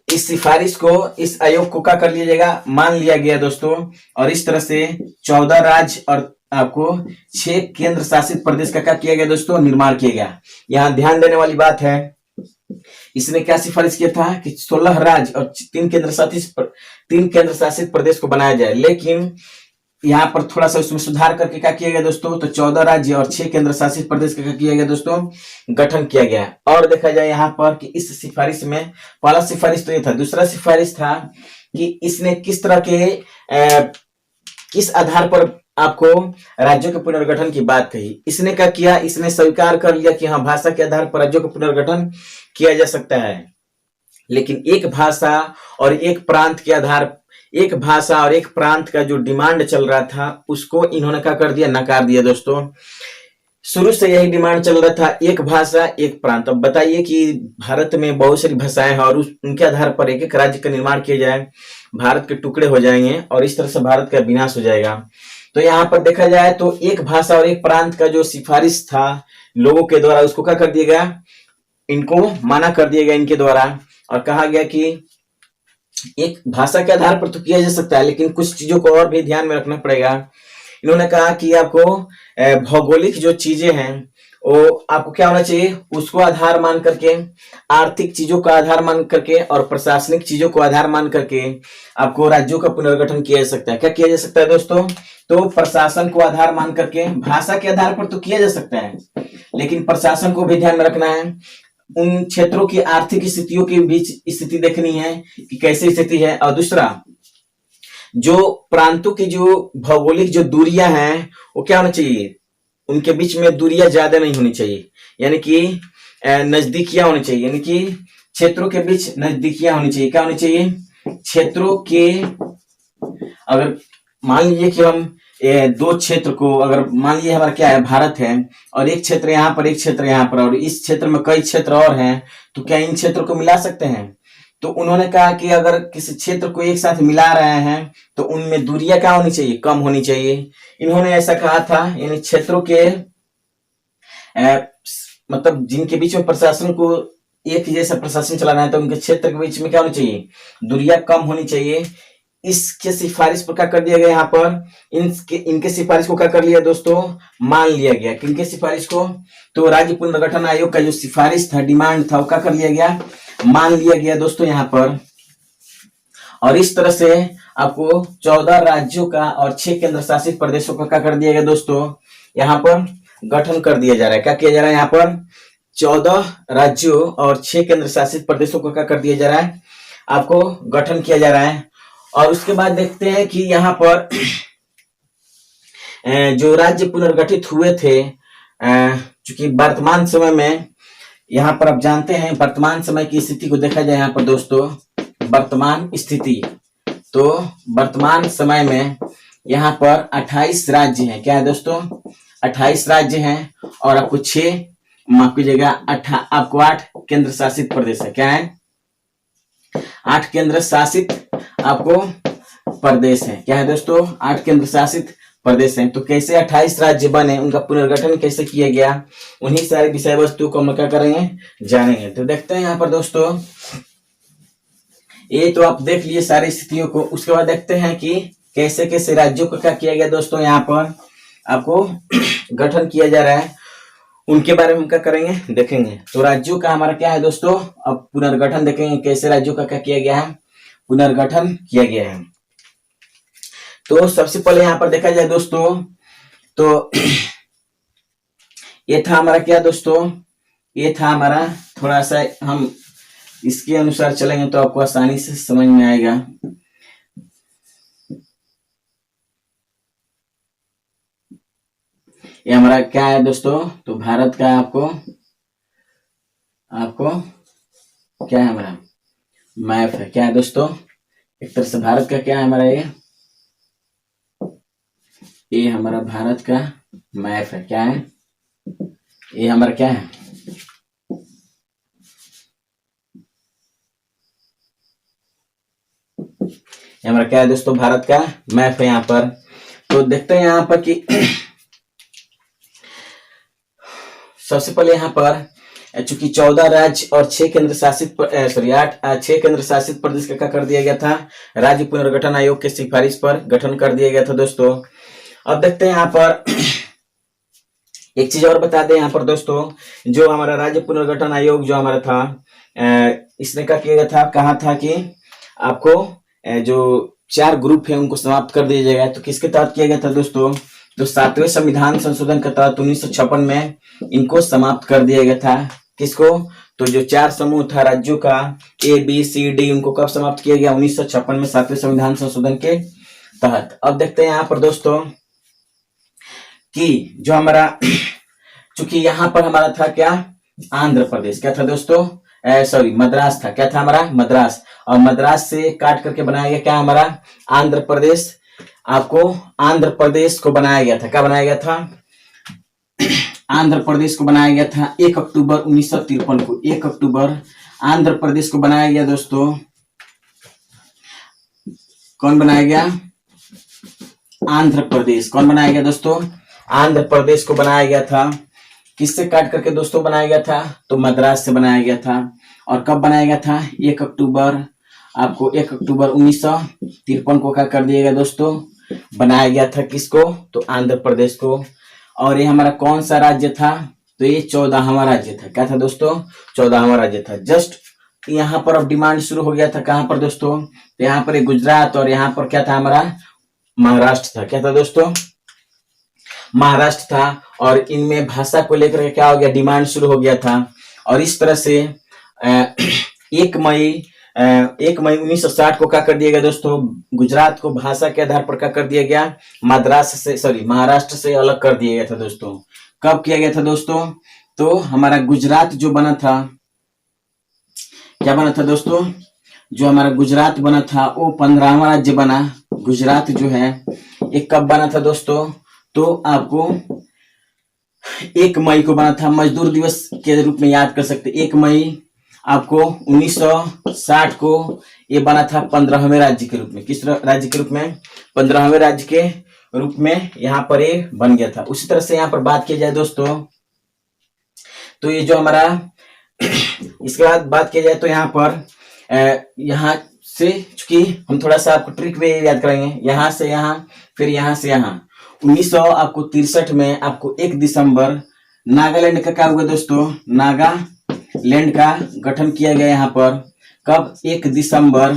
इस सिफारिश को, इस आयोग को क्या कर लिया जाएगा, मान लिया गया दोस्तों। और इस तरह से 14 राज्य और आपको 6 केंद्र शासित प्रदेश का क्या किया गया दोस्तों, निर्माण किया गया। यहाँ ध्यान देने वाली बात है, इसने क्या सिफारिश किया था कि 16 राज्य और 3 केंद्र शासित प्रदेश को बनाया जाए। लेकिन यहाँ पर थोड़ा सा उसमें सुधार करके क्या किया गया दोस्तों, तो 14 राज्य और 6 केंद्र शासित प्रदेश का क्या किया गया दोस्तों, गठन किया गया। और देखा जाए यहाँ पर कि इस सिफारिश में, पहला सिफारिश तो ये था, दूसरा सिफारिश था कि इसने किस तरह के किस आधार पर आपको राज्यों के पुनर्गठन की बात कही। इसने क्या किया, इसने स्वीकार कर लिया कि हाँ, भाषा के आधार पर राज्यों का पुनर्गठन किया जा सकता है। लेकिन एक भाषा और एक प्रांत के आधार, एक भाषा और एक प्रांत का जो डिमांड चल रहा था, उसको इन्होंने क्या कर दिया, नकार दिया दोस्तों। शुरू से यही डिमांड चल रहा था, एक भाषा एक प्रांत। अब बताइए कि भारत में बहुत सारी भाषाएं हैं और उनके आधार पर एक एक राज्य का निर्माण किया जाए, भारत के टुकड़े हो जाएंगे और इस तरह से भारत का विनाश हो जाएगा। तो यहाँ पर देखा जाए तो एक भाषा और एक प्रांत का जो सिफारिश था लोगों के द्वारा, उसको क्या कर दिया गया, इनको माना कर दिया गया इनके द्वारा। और कहा गया कि एक भाषा के आधार पर तो किया जा सकता है, लेकिन कुछ चीजों को और भी ध्यान में रखना पड़ेगा। इन्होंने कहा कि आपको भौगोलिक जो चीजें हैं वो आपको क्या होना चाहिए, उसको आधार मान करके, आर्थिक चीजों का आधार मान करके और प्रशासनिक चीजों को आधार मान करके आपको राज्यों का पुनर्गठन किया जा सकता है। क्या किया जा सकता है दोस्तों, तो प्रशासन को आधार मान करके, भाषा के आधार पर तो किया जा सकता है, लेकिन प्रशासन को भी ध्यान में रखना है। उन क्षेत्रों की आर्थिक स्थितियों के बीच स्थिति देखनी है कि कैसी स्थिति है। और दूसरा, जो प्रांतों की जो भौगोलिक जो दूरियां हैं वो क्या होना चाहिए, उनके बीच में दूरियां ज्यादा नहीं होनी चाहिए, यानी कि नजदीकियां होनी चाहिए, यानी कि क्षेत्रों के बीच नजदीकियां होनी चाहिए। क्या होनी चाहिए, क्षेत्रों के, अगर मान लीजिए कि हम 2 क्षेत्र को, अगर मान लीजिए हमारा क्या है, भारत है और एक क्षेत्र यहाँ पर, एक क्षेत्र यहाँ पर, और इस क्षेत्र में कई क्षेत्र और हैं, तो क्या इन क्षेत्रों को मिला सकते हैं। तो उन्होंने कहा कि अगर किसी क्षेत्र को एक साथ मिला रहे हैं तो उनमें दूरियां क्या होनी चाहिए, कम होनी चाहिए। इन्होंने ऐसा कहा था, यानी क्षेत्रों के मतलब जिनके बीच में प्रशासन को एक ही जैसा प्रशासन चलाना है, तो उनके क्षेत्र के बीच में क्या होनी चाहिए, दूरियां कम होनी चाहिए। इसके सिफारिश पर क्या कर दिया गया, यहाँ पर इनके सिफारिश को क्या कर लिया दोस्तों, मान लिया गया। किनके सिफारिश को, तो राज्य पुनर्गठन आयोग का जो सिफारिश था, डिमांड था, वो क्या कर लिया गया, मान लिया गया दोस्तों यहाँ पर। और इस तरह से आपको 14 राज्यों का और 6 केंद्र शासित प्रदेशों का क्या कर दिया गया दोस्तों, यहाँ पर गठन कर दिया जा रहा है। क्या किया जा रहा है, यहाँ पर 14 राज्यों और 6 केंद्र शासित प्रदेशों को क्या कर दिया जा रहा है, आपको गठन किया जा रहा है। और उसके बाद देखते हैं कि यहाँ पर जो राज्य पुनर्गठित हुए थे, चूंकि वर्तमान समय में, यहाँ पर आप जानते हैं वर्तमान समय की स्थिति को देखा जाए यहाँ पर दोस्तों, वर्तमान स्थिति, तो वर्तमान समय में यहाँ पर 28 राज्य हैं। क्या है दोस्तों, 28 राज्य हैं और आपको 6, माफ कीजिएगा, आपको 8 केंद्र शासित प्रदेश है। क्या है, 8 केंद्र शासित आपको प्रदेश है। क्या है दोस्तों, 8 केंद्र शासित प्रदेश हैं, तो कैसे 28 राज्य बने, उनका पुनर्गठन कैसे किया गया, उन्हीं सारे विषय वस्तु को हम क्या करेंगे, जानेंगे। तो देखते हैं यहाँ पर दोस्तों, ये तो आप देख लिए सारी स्थितियों को। उसके बाद देखते हैं कि कैसे कैसे राज्यों को क्या किया गया दोस्तों, यहाँ पर आपको गठन किया जा रहा है, उनके बारे में हम क्या करेंगे, देखेंगे। तो राज्यों का हमारा क्या है दोस्तों, अब पुनर्गठन देखेंगे, कैसे राज्यों का क्या किया गया है, पुनर्गठन किया गया है। तो सबसे पहले यहाँ पर देखा जाए दोस्तों, तो ये था हमारा क्या दोस्तों, ये था हमारा, थोड़ा सा हम इसके अनुसार चलेंगे तो आपको आसानी से समझ में आएगा। ये हमारा क्या है दोस्तों, तो भारत का आपको क्या है, हमारा मैप है, क्या है दोस्तों, एक तरह से भारत का क्या है हमारा, ये हमारा भारत का मैप है, क्या है, ये हमारा क्या है, ये हमारा क्या है दोस्तों, भारत का मैप है यहाँ पर। तो देखते हैं यहाँ पर कि सबसे पहले यहाँ पर चूंकि 14 राज्य और 6 केंद्र शासित 6 केंद्र शासित प्रदेश का क्या कर दिया गया था, राज्य पुनर्गठन आयोग के सिफारिश पर गठन कर दिया गया था दोस्तों। अब देखते हैं यहाँ पर एक चीज और बता दें यहाँ पर दोस्तों, जो हमारा राज्य पुनर्गठन आयोग जो हमारा था, इसने क्या किया गया था, कहा था कि आपको जो 4 ग्रुप है उनको समाप्त कर दिया जाएगा। तो किसके तहत किया गया था दोस्तों, तो 7वें संविधान संशोधन के तहत 1956 में इनको समाप्त कर दिया गया था। किसको, तो जो 4 समूह था राज्यों का ABCD, उनको कब समाप्त किया गया, 1956 में 7वें संविधान संशोधन के तहत। अब देखते हैं यहाँ पर दोस्तों कि जो हमारा, चूंकि यहाँ पर हमारा था क्या, आंध्र प्रदेश, क्या था दोस्तों, सॉरी मद्रास था, क्या था हमारा, मद्रास, और मद्रास से काट करके बनाया गया क्या हमारा, आंध्र प्रदेश। आपको आंध्र प्रदेश को बनाया गया था, क्या बनाया गया था, आंध्र प्रदेश को बनाया गया था 1 अक्टूबर 1953 को, 1 अक्टूबर आंध्र प्रदेश को बनाया गया दोस्तों। कौन बनाया गया, आंध्र प्रदेश, कौन बनाया गया दोस्तों, आंध्र प्रदेश को बनाया गया था। किससे काट करके दोस्तों बनाया गया था, तो मद्रास से बनाया गया था। और कब बनाया गया था, 1 अक्टूबर, आपको 1 अक्टूबर 1953 को क्या कर दिया गया दोस्तों, बनाया गया था। किसको, तो आंध्र प्रदेश को। और ये हमारा कौन सा राज्य था, तो ये 14वां राज्य था, क्या था दोस्तों, 14वां राज्य था। जस्ट यहाँ पर अब डिमांड शुरू हो गया था, कहां पर दोस्तों, तो यहाँ पर गुजरात, और यहाँ पर क्या था हमारा, महाराष्ट्र था, क्या था दोस्तों, महाराष्ट्र था। और इनमें भाषा को लेकर क्या हो गया, डिमांड शुरू हो गया था। और इस तरह से 1 मई 1960 को क्या कर दिया गया दोस्तों, गुजरात को भाषा के आधार पर क्या कर दिया गया, महाराष्ट्र से अलग कर दिया गया था दोस्तों। कब किया गया था दोस्तों, तो हमारा गुजरात जो बना था, क्या बना था दोस्तों, जो हमारा गुजरात बना था वो 15वां राज्य बना। गुजरात जो है ये कब बना था दोस्तों, तो आपको 1 मई को बना था, मजदूर दिवस के रूप में याद कर सकते। 1 मई आपको 1960 को ये बना था 15वें राज्य के रूप में। किस राज्य के रूप में, 15वें राज्य के रूप में यहाँ पर ये बन गया था। उसी तरह से यहाँ पर बात की जाए दोस्तों, तो ये जो हमारा इसके बाद बात की जाए तो यहाँ पर यहाँ से, चूंकि हम थोड़ा सा आपको ट्रिक वे याद कराएंगे, यहाँ से यहाँ, फिर यहाँ से यहाँ। 1963 में आपको 1 दिसंबर नागालैंड का क्या हुआ दोस्तों, नागालैंड का गठन किया गया यहाँ पर। कब, 1 दिसंबर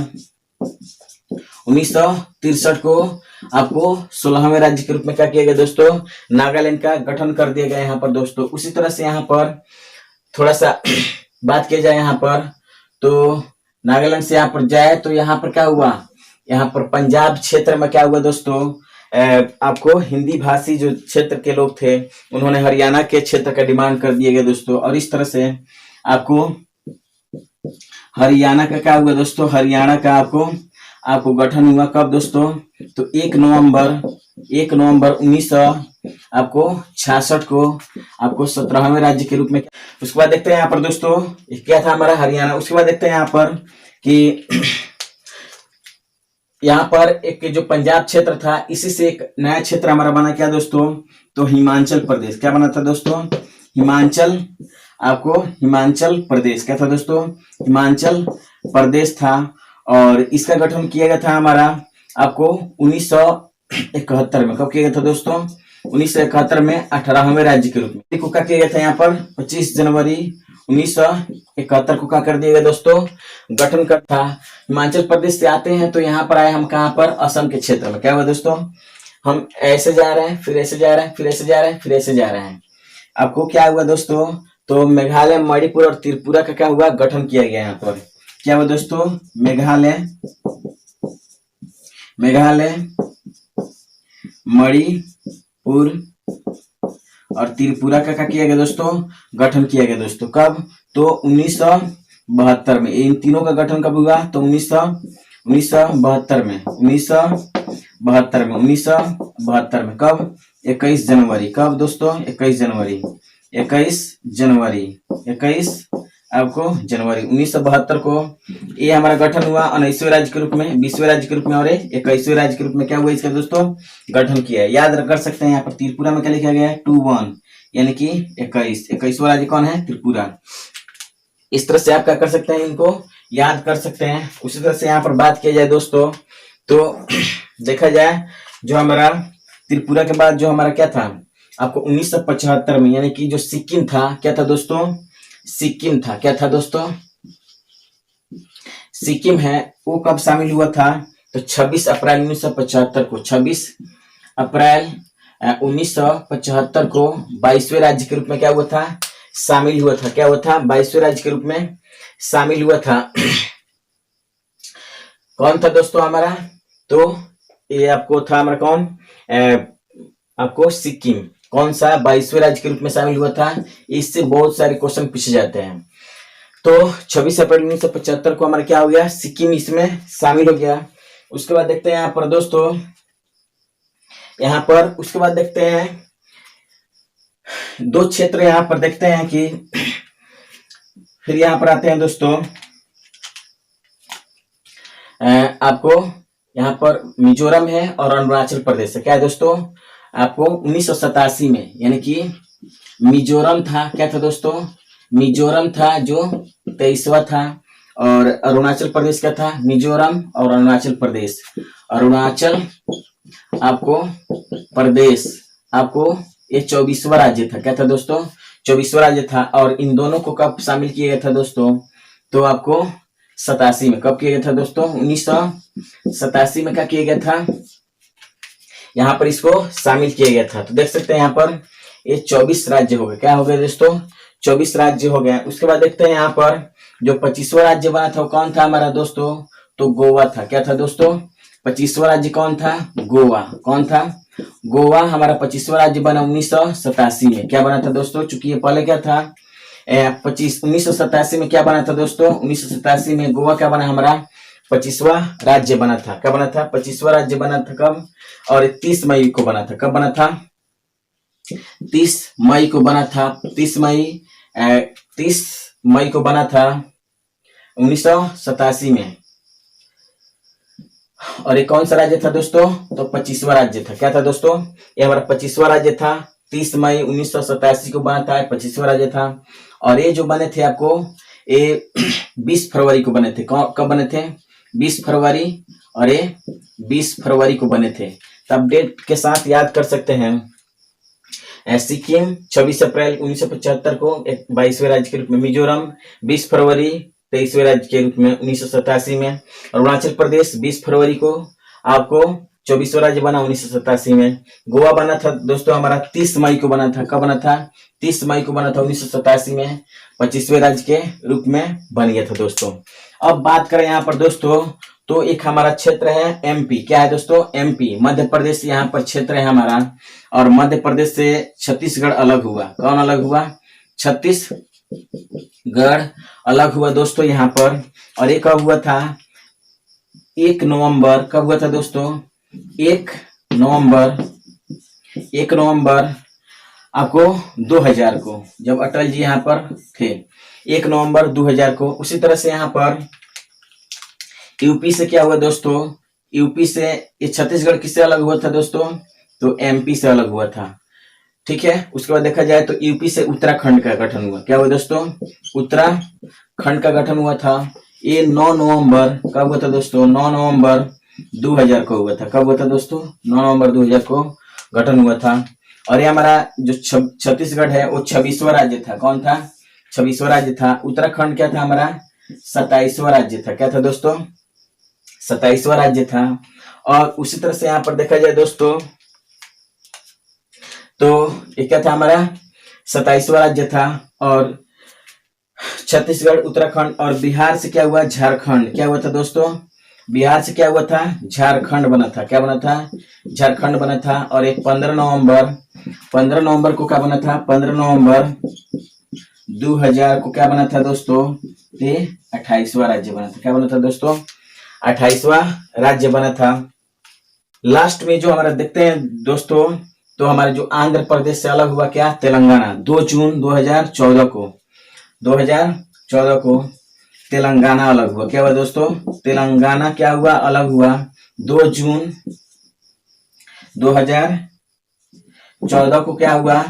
1963 को आपको 16वें राज्य के रूप में क्या किया गया दोस्तों, नागालैंड का गठन कर दिया गया यहाँ पर दोस्तों। उसी तरह से यहाँ पर थोड़ा सा बात किया जाए यहाँ पर, तो नागालैंड से यहाँ पर जाए तो यहाँ पर क्या हुआ, यहाँ पर पंजाब क्षेत्र में क्या हुआ दोस्तों, आपको हिंदी भाषी जो क्षेत्र के लोग थे उन्होंने हरियाणा के क्षेत्र का डिमांड कर दिया गया दोस्तों। और इस तरह से आपको हरियाणा का क्या हुआ दोस्तों, हरियाणा का आपको गठन हुआ कब दोस्तों, तो 1 नवंबर 1966 को आपको 17वें राज्य के रूप में। उसके बाद देखते हैं यहाँ पर दोस्तों क्या था हमारा हरियाणा। उसके बाद देखते हैं यहाँ पर कि यहाँ पर एक जो पंजाब क्षेत्र था, इसी से एक नया क्षेत्र हमारा बना क्या दोस्तों, तो हिमाचल प्रदेश। क्या बना था दोस्तों, हिमाचल, आपको हिमाचल प्रदेश क्या था दोस्तों, हिमाचल प्रदेश था। और इसका गठन किया गया था हमारा आपको 1971 में। कब किया गया था दोस्तों, 1971 में 18वें राज्य के रूप में। को क्या किया गया था यहाँ पर 25 जनवरी 1971 को क्या कर दिया गया दोस्तों, गठन कर था। हिमाचल प्रदेश से आते हैं तो यहाँ पर आए हम कहाँ पर, असम के क्षेत्र में। क्या हुआ दोस्तों, हम ऐसे जा रहे हैं, फिर ऐसे जा रहे हैं, फिर ऐसे जा रहे हैं, फिर ऐसे जा रहे हैं। आपको क्या हुआ दोस्तों, तो मेघालय, मणिपुर और त्रिपुरा का क्या हुआ, गठन किया गया यहाँ पर। क्या हुआ दोस्तों, मेघालय, मणिपुर और त्रिपुरा का क्या किया गया दोस्तों, गठन किया गया दोस्तों। कब, तो 1972 में। इन तीनों का गठन कब हुआ, तो 1972 में, 1972 में। कब, 21 जनवरी। कब दोस्तों, 21 जनवरी, 21 आपको जनवरी 1972 को ये हमारा गठन हुआ 19वें राज्य के रूप में, 20वें राज्य के रूप में और 21वें राज्य के रूप में क्या हुआ इसका दोस्तों, गठन किया है। याद कर सकते हैं यहाँ पर त्रिपुरा में क्या लिखा गया है, 21 यानी कि 21वां राज्य कौन है, त्रिपुरा। इस तरह से आप क्या कर सकते हैं, इनको याद कर सकते हैं। उसी तरह से यहाँ पर बात किया जाए दोस्तों, तो देखा जाए जो हमारा त्रिपुरा के बाद जो हमारा क्या था, आपको 1975 में, यानी कि जो सिक्किम था, क्या था दोस्तों, सिक्किम था। क्या था दोस्तों, सिक्किम है, वो कब शामिल हुआ था, तो 26 अप्रैल 1975 को, 26 अप्रैल 1975 को 22वें राज्य के रूप में क्या हुआ था, शामिल हुआ था। क्या हुआ था, 22वें राज्य के रूप में शामिल हुआ था। कौन था दोस्तों हमारा, तो ये आपको था हमारा कौन, आपको सिक्किम कौन सा 22वें राज्य के रूप में शामिल हुआ था। इससे बहुत सारे क्वेश्चन पूछे जाते हैं। तो 26 अप्रैल 1975 को हमारा क्या हो गया, सिक्किम इसमें शामिल हो गया। उसके बाद देखते हैं यहाँ पर दोस्तों, यहाँ पर उसके बाद देखते हैं दो क्षेत्र यहाँ पर देखते हैं कि, फिर यहाँ पर आते हैं दोस्तों, आपको यहाँ पर मिजोरम है और अरुणाचल प्रदेश है। क्या है दोस्तों, आपको 1987 में, यानी कि मिजोरम था, क्या था दोस्तों, मिजोरम था जो 23वां था, और अरुणाचल प्रदेश क्या था, मिजोरम और अरुणाचल प्रदेश, अरुणाचल आपको प्रदेश, आपको ये 24वां राज्य था। क्या था दोस्तों, 24वां राज्य था। और इन दोनों को कब शामिल किया गया था दोस्तों, तो आपको 87 में। कब किया गया था दोस्तों, 1987 में क्या किया गया था, यहाँ पर इसको शामिल किया गया था। तो देख सकते हैं यहाँ पर ये 24 राज्य हो गए। क्या हो गए दोस्तों, 24 राज्य हो गए। उसके बाद देखते हैं यहाँ पर जो 25वां राज्य बना था वो कौन था हमारा दोस्तों, तो गोवा था। क्या था दोस्तों, 25वां राज्य कौन था, गोवा। कौन था, गोवा हमारा 25वां राज्य बना 1987 में। क्या बना था दोस्तों, चूंकि ये पहले क्या था 1987 में क्या बना था दोस्तों, 1987 में गोवा क्या बना हमारा 25वां राज्य बना था। कब बना था, 25वां राज्य बना था। कब, और 30 मई को बना था। कब बना था, 30 मई को बना था। 30 मई को बना था 1987 में। और ये कौन सा राज्य था दोस्तों, तो 25वां राज्य था। क्या था दोस्तों, ये हमारा 25वां राज्य था। 30 मई 1987 को बना था, 25वां राज्य था। और ये जो बने थे आपको, ये 20 फरवरी को बने थे। कब बने थे, 20 फरवरी, और ये 20 फरवरी को बने थे। तब डेट के साथ याद कर सकते हैं। सिक्किम 26 अप्रैल 1975 को 22वें राज्य के रूप में, मिजोरम 20 फरवरी 23वें राज्य के रूप में 1987 में, अरुणाचल प्रदेश 20 फरवरी को आपको 24वां राज्य बना 1987 में। गोवा बना था दोस्तों हमारा 30 मई को बना था। कब बना था, 30 मई को बना था 1987 में, 25वें राज्य के रूप में बन गया था दोस्तों। अब बात करें यहाँ पर दोस्तों, तो एक हमारा क्षेत्र है एमपी। क्या है दोस्तों, एमपी, मध्य प्रदेश यहाँ पर क्षेत्र है हमारा। और मध्य प्रदेश से छत्तीसगढ़ अलग हुआ। कौन अलग हुआ, छत्तीसगढ़ अलग हुआ दोस्तों यहाँ पर। और ये कब हुआ था, 1 नवंबर। कब हुआ था दोस्तों, 1 नवंबर आपको 2000 को, जब अटल जी यहाँ पर थे, 1 नवंबर 2000 को। उसी तरह से यहाँ पर यूपी से क्या हुआ दोस्तों, यूपी से, ये छत्तीसगढ़ किससे अलग हुआ था दोस्तों? तो एमपी से अलग हुआ था। ठीक है, उसके बाद देखा जाए तो यूपी से उत्तराखंड का गठन हुआ। क्या हुआ दोस्तों? उत्तराखंड का गठन हुआ था। ये 9 नवंबर कब हुआ था दोस्तों? 9 नवंबर 2000 को हुआ था। कब हुआ था दोस्तों? 9 नवंबर 2000 को गठन हुआ था। और ये हमारा जो छत्तीसगढ़ है वो 26वां राज्य था। कौन था? 26वां राज्य था। उत्तराखंड क्या था हमारा? 27वां राज्य था। क्या था दोस्तों? 27वां राज्य था। और उसी तरह से यहाँ पर देखा जाए दोस्तों तो ये क्या था हमारा? 27वां राज्य था। और छत्तीसगढ़, उत्तराखंड और बिहार से क्या हुआ? झारखंड। क्या हुआ था दोस्तों? बिहार से क्या हुआ था? झारखंड बना था। क्या बना था? झारखंड बना था। और एक 15 नवंबर को क्या बना था? 15 नवंबर 2000 को क्या बना था दोस्तों? ये 28वां राज्य बना था। क्या बना था दोस्तों? 28वां राज्य बना था। लास्ट में जो हमारा देखते हैं दोस्तों, तो हमारे जो आंध्र प्रदेश से अलग हुआ क्या? तेलंगाना। 2 जून 2014 को तेलंगाना अलग हुआ। क्या हुआ दोस्तों? तेलंगाना क्या हुआ? अलग हुआ। 2 जून 2014 को क्या हुआ?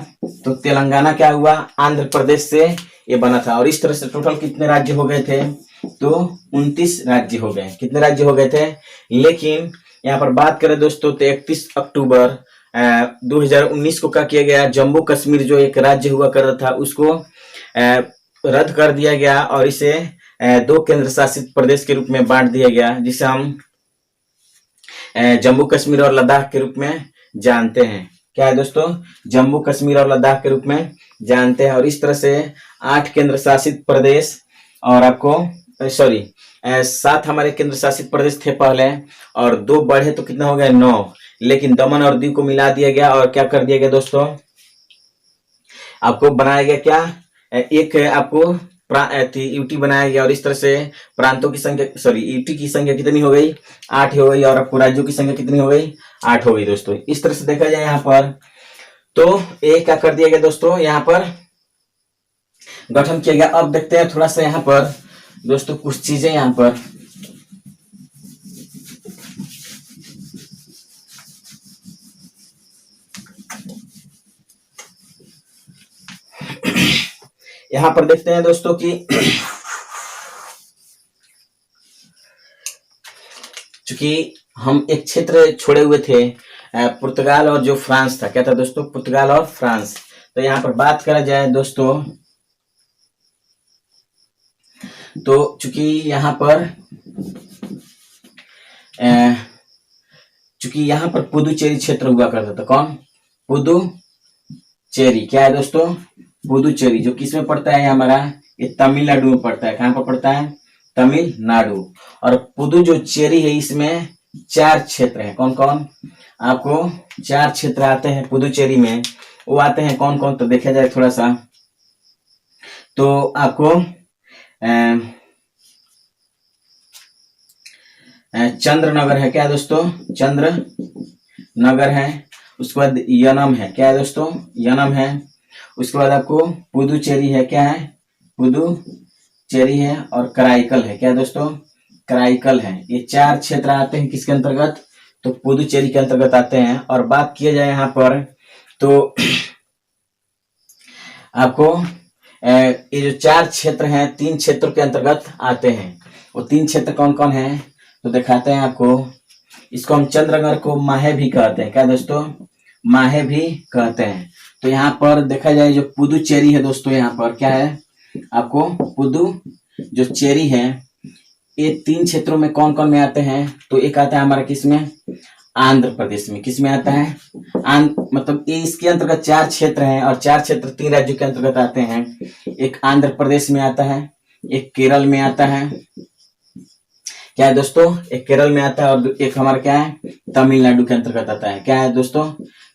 तो तेलंगाना क्या हुआ? आंध्र प्रदेश से ये बना था। और इस तरह से टोटल कितने राज्य हो गए थे? तो 29 राज्य हो गए। कितने राज्य हो गए थे? लेकिन यहाँ पर बात करें दोस्तों तो 31 अक्टूबर 2019 को क्या किया गया? जम्मू कश्मीर जो एक राज्य हुआ करता था उसको रद्द कर दिया गया और इसे 2 केंद्र शासित प्रदेश के रूप में बांट दिया गया, जिसे हम जम्मू कश्मीर और लद्दाख के रूप में जानते हैं। क्या है दोस्तों? जम्मू कश्मीर और लद्दाख के रूप में जानते हैं। और इस तरह से 8 केंद्र शासित प्रदेश और आपको 7 हमारे केंद्र शासित प्रदेश थे पहले, और 2 बढ़े तो कितना हो गया? 9। लेकिन दमन और दीव को मिला दिया गया और क्या कर दिया गया दोस्तों? आपको बनाया गया क्या? एक आपको यूटी बनाया गया। और इस तरह से प्रांतों की संख्या यूटी की संख्या कितनी हो गई? 8 हो गई। और आपको राज्यों की संख्या कितनी हो गई? 8 हो गई दोस्तों। इस तरह से देखा जाए यहाँ पर तो एक क्या कर दिया गया दोस्तों? यहाँ पर गठन किया गया। अब देखते हैं थोड़ा सा यहाँ पर दोस्तों कुछ चीजें यहाँ पर। यहाँ पर देखते हैं दोस्तों कि चूंकि हम एक क्षेत्र छोड़े हुए थे, पुर्तगाल और जो फ्रांस था। क्या था दोस्तों? पुर्तगाल और फ्रांस। तो यहाँ पर बात करा जाए दोस्तों तो चूंकि यहाँ पर पुदुचेरी क्षेत्र हुआ करता था। कौन? पुदुचेरी। क्या है दोस्तों? पुदुचेरी, जो किस में पड़ता है हमारा? ये तमिलनाडु में पड़ता है। कहाँ पर पड़ता है? तमिलनाडु। और पुदु जो चेरी है इसमें 4 क्षेत्र हैं। कौन कौन? आपको 4 क्षेत्र आते हैं पुदुचेरी में। वो आते हैं कौन कौन? तो देखा जाए थोड़ा सा तो आपको चंद्रनगर है। क्या है दोस्तों? चंद्रनगर है। उसके बाद यनम है। क्या है दोस्तों? यनम है। उसके बाद आपको पुदुचेरी है। क्या है? पुदुचेरी है। और कराईकल है। क्या है दोस्तों? कराईकल है। ये 4 क्षेत्र आते हैं किसके अंतर्गत? तो पुदुचेरी के अंतर्गत आते हैं। और बात किया जाए यहाँ पर तो आपको ये जो 4 क्षेत्र हैं 3 क्षेत्रों के अंतर्गत आते हैं। वो 3 क्षेत्र कौन कौन है? तो दिखाते हैं आपको। इसको हम चंद्रनगर को माहे भी कहते हैं। क्या दोस्तों? माहे भी कहते हैं। तो यहाँ पर देखा जाए जो पुदुचेरी है दोस्तों, यहाँ पर क्या है? आपको पुदु जो चेरी है ये 3 क्षेत्रों में कौन कौन में आते हैं? तो एक आता है हमारा किस में? आंध्र प्रदेश में। किस में आता है? मतलब ये इसके अंतर्गत 4 क्षेत्र हैं और 4 क्षेत्र 3 राज्यों के अंतर्गत आते हैं। एक आंध्र प्रदेश में आता है, एक केरल में आता है। क्या है दोस्तों? एक केरल में आता है और एक हमारा क्या है? तमिलनाडु के अंतर्गत आता है। क्या है दोस्तों?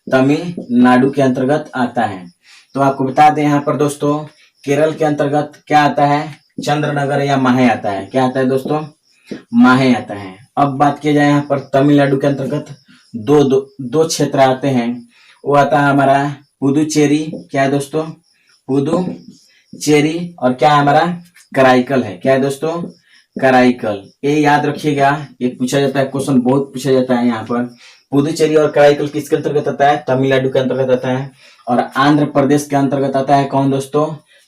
तमिलनाडु के अंतर्गत आता है। तो आपको बता दें यहाँ पर दोस्तों केरल के अंतर्गत क्या आता है? चंद्रनगर या माहे आता है। क्या आता है दोस्तों? माहे आता है। अब बात किया जाए यहाँ पर तमिलनाडु के अंतर्गत दो क्षेत्र आते हैं। वो आता है हमारा पुदुचेरी। क्या है दोस्तों? पुदुचेरी। और क्या है हमारा? कराईकल है। क्या है दोस्तों? कराईकल, ये याद रखिएगा, ये पूछा जाता है, क्वेश्चन बहुत पूछा जाता है यहाँ पर। पुदुचेरी और कराईकल किसके अंतर्गत आता है? तमिलनाडु के अंतर्गत आता है। और आंध्र प्रदेश के अंतर्गत आता है कौन दोस्तों?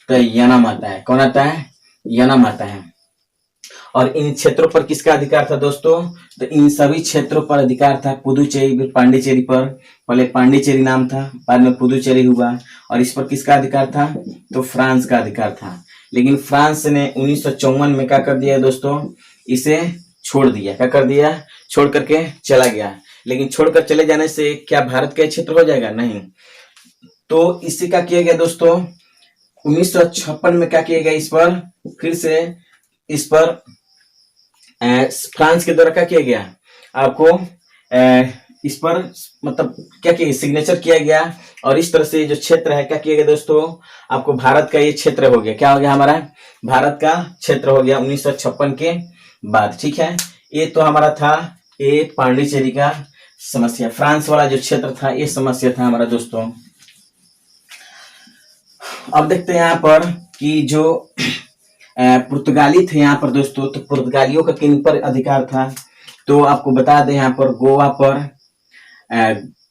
तो यनम आता है। कौन आता है? यनम आता है। और इन क्षेत्रों पर किसका अधिकार था दोस्तों? तो इन सभी क्षेत्रों पर अधिकार था पुदुचेरी पांडिचेरी पर। पहले पांडिचेरी नाम था, बाद में पुदुचेरी हुआ। और इस पर किसका अधिकार था? तो फ्रांस का अधिकार था। लेकिन फ्रांस ने 1954 में क्या कर दिया दोस्तों? इसे छोड़ दिया। क्या कर दिया? छोड़ करके चला गया। लेकिन छोड़कर चले जाने से क्या भारत का क्षेत्र हो जाएगा? नहीं। तो इसी का किया गया दोस्तों 1956 में, क्या किया गया इस पर? फिर से इस पर फ्रांस के द्वारा क्या किया गया? आपको इस पर मतलब क्या किया? सिग्नेचर किया गया। और इस तरह से जो क्षेत्र है क्या किया गया दोस्तों? आपको भारत का ये क्षेत्र हो गया। क्या हो गया? हमारा भारत का क्षेत्र हो गया 1956 के बाद। ठीक है, ये तो हमारा था ये पांडिचेरी का समस्या। फ्रांस वाला जो क्षेत्र था ये समस्या था हमारा दोस्तों। अब देखते हैं यहाँ पर कि जो पुर्तगाली थे यहाँ पर दोस्तों, तो पुर्तगालियों का किन पर अधिकार था? तो आपको बता दें यहाँ पर गोवा पर,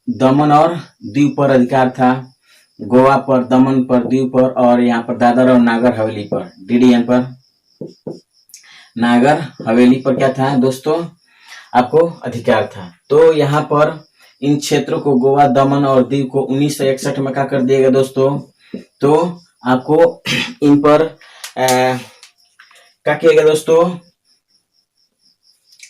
दमन और दीव पर अधिकार था। गोवा पर, दमन पर, दीव पर, और यहाँ पर दादर और नागर हवेली पर, DDN पर, नागर हवेली पर क्या था दोस्तों? आपको अधिकार था। तो यहाँ पर इन क्षेत्रों को, गोवा, दमन और दीव को 1961 में क्या कर दिया गया दोस्तों? तो आपको इन पर क्या किया गया दोस्तों?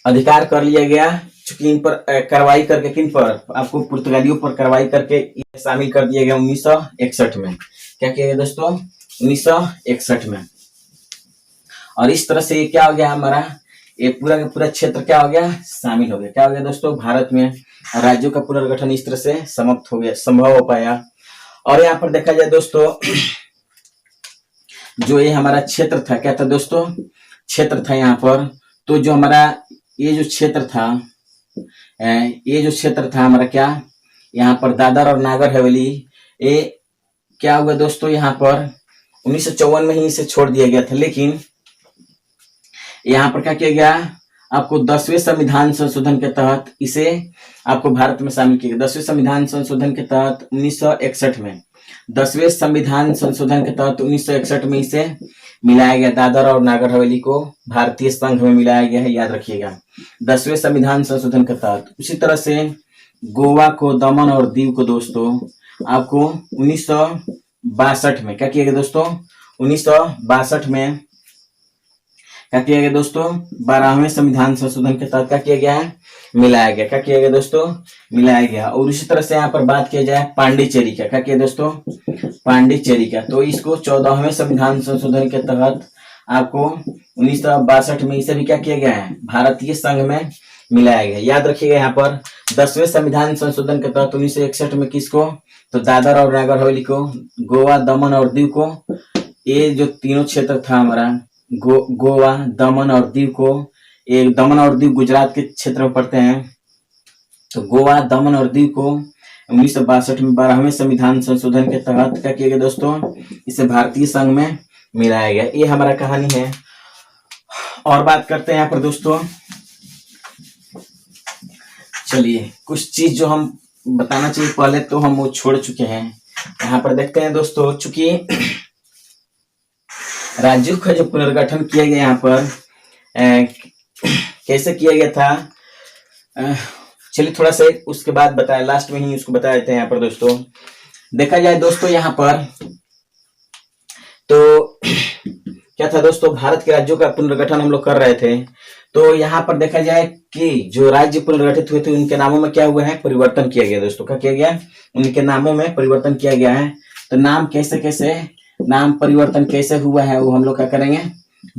अधिकार कर लिया गया। चूंकि इन पर कार्रवाई करके, किन पर? आपको पुर्तगालियों पर कार्रवाई करके शामिल कर दिया गया 1961 में। क्या किया गया दोस्तों? 1961 में। और इस तरह से क्या हो गया हमारा? ये पूरा का पूरा क्षेत्र क्या हो गया? शामिल हो गया। क्या हो गया दोस्तों? भारत में राज्यों का पुनर्गठन इस तरह से समाप्त हो गया, संभव हो पाया। और यहाँ पर देखा जाए दोस्तों, जो ये हमारा क्षेत्र था, क्या था दोस्तों? क्षेत्र था यहाँ पर। तो जो हमारा ये जो क्षेत्र था, ये जो क्षेत्र था हमारा, क्या यहाँ पर दादर और नागर हवेली, ये क्या हुआ दोस्तों? यहाँ पर 1954 में ही इसे छोड़ दिया गया था। लेकिन यहाँ पर क्या किया गया? आपको 10वें संविधान संशोधन के तहत इसे आपको भारत में शामिल किया गया। 10वें संविधान संशोधन के तहत 1961 में, 10वें संविधान संशोधन के तहत 1961 में इसे मिलाया गया। दादर और नागर हवेली को भारतीय संघ में मिलाया गया है, याद रखिएगा, 10वें संविधान संशोधन के तहत। उसी तरह से गोवा को, दमन और दीव को दोस्तों आपको 1962 में क्या किया गया दोस्तों? 1962 में क्या किया गया दोस्तों? 12वें संविधान संशोधन के तहत क्या किया गया है? मिलाया गया। क्या किया गया दोस्तों? मिलाया गया। और उसी तरह से यहाँ पर बात किया जाए पांडिचेरी का, क्या किया दोस्तों? पांडिचेरी का, तो इसको 14वें संविधान संशोधन के तहत आपको 1962 में इसे भी क्या किया गया है? भारतीय संघ में मिलाया गया। याद रखिएगा यहाँ पर 10वें संविधान संशोधन के तहत 1961 में किसको? तो दादर और नागर हवेली को, गोवा, दमन और दीव को, ये जो तीनों क्षेत्र था हमारा, गोवा, दमन और दीव को, एक दमन और दीव गुजरात के क्षेत्र में पड़ते हैं, तो गोवा, दमन और दीव को 1962 में 12वें संविधान संशोधन के तहत क्या किया गया दोस्तों? इसे भारतीय संघ में मिलाया गया। ये हमारा कहानी है। और बात करते हैं यहाँ पर दोस्तों, चलिए कुछ चीज जो हम बताना चाहिए पहले तो हम वो छोड़ चुके हैं। यहाँ पर देखते हैं दोस्तों, चूंकि राज्यों का जो पुनर्गठन किया गया यहाँ पर कैसे किया गया था, चलिए थोड़ा सा उसके बाद बताया, लास्ट में ही उसको बता देते हैं। यहाँ पर दोस्तों देखा जाए दोस्तों, यहाँ पर तो क्या था दोस्तों? भारत के राज्यों का पुनर्गठन हम लोग कर रहे थे। तो यहाँ पर देखा जाए कि जो राज्य पुनर्गठित हुए थे उनके नामों में क्या हुआ है? परिवर्तन किया गया दोस्तों। क्या किया गया? उनके नामों में परिवर्तन किया गया है। तो नाम कैसे कैसे, नाम परिवर्तन कैसे हुआ है वो हम लोग क्या करेंगे?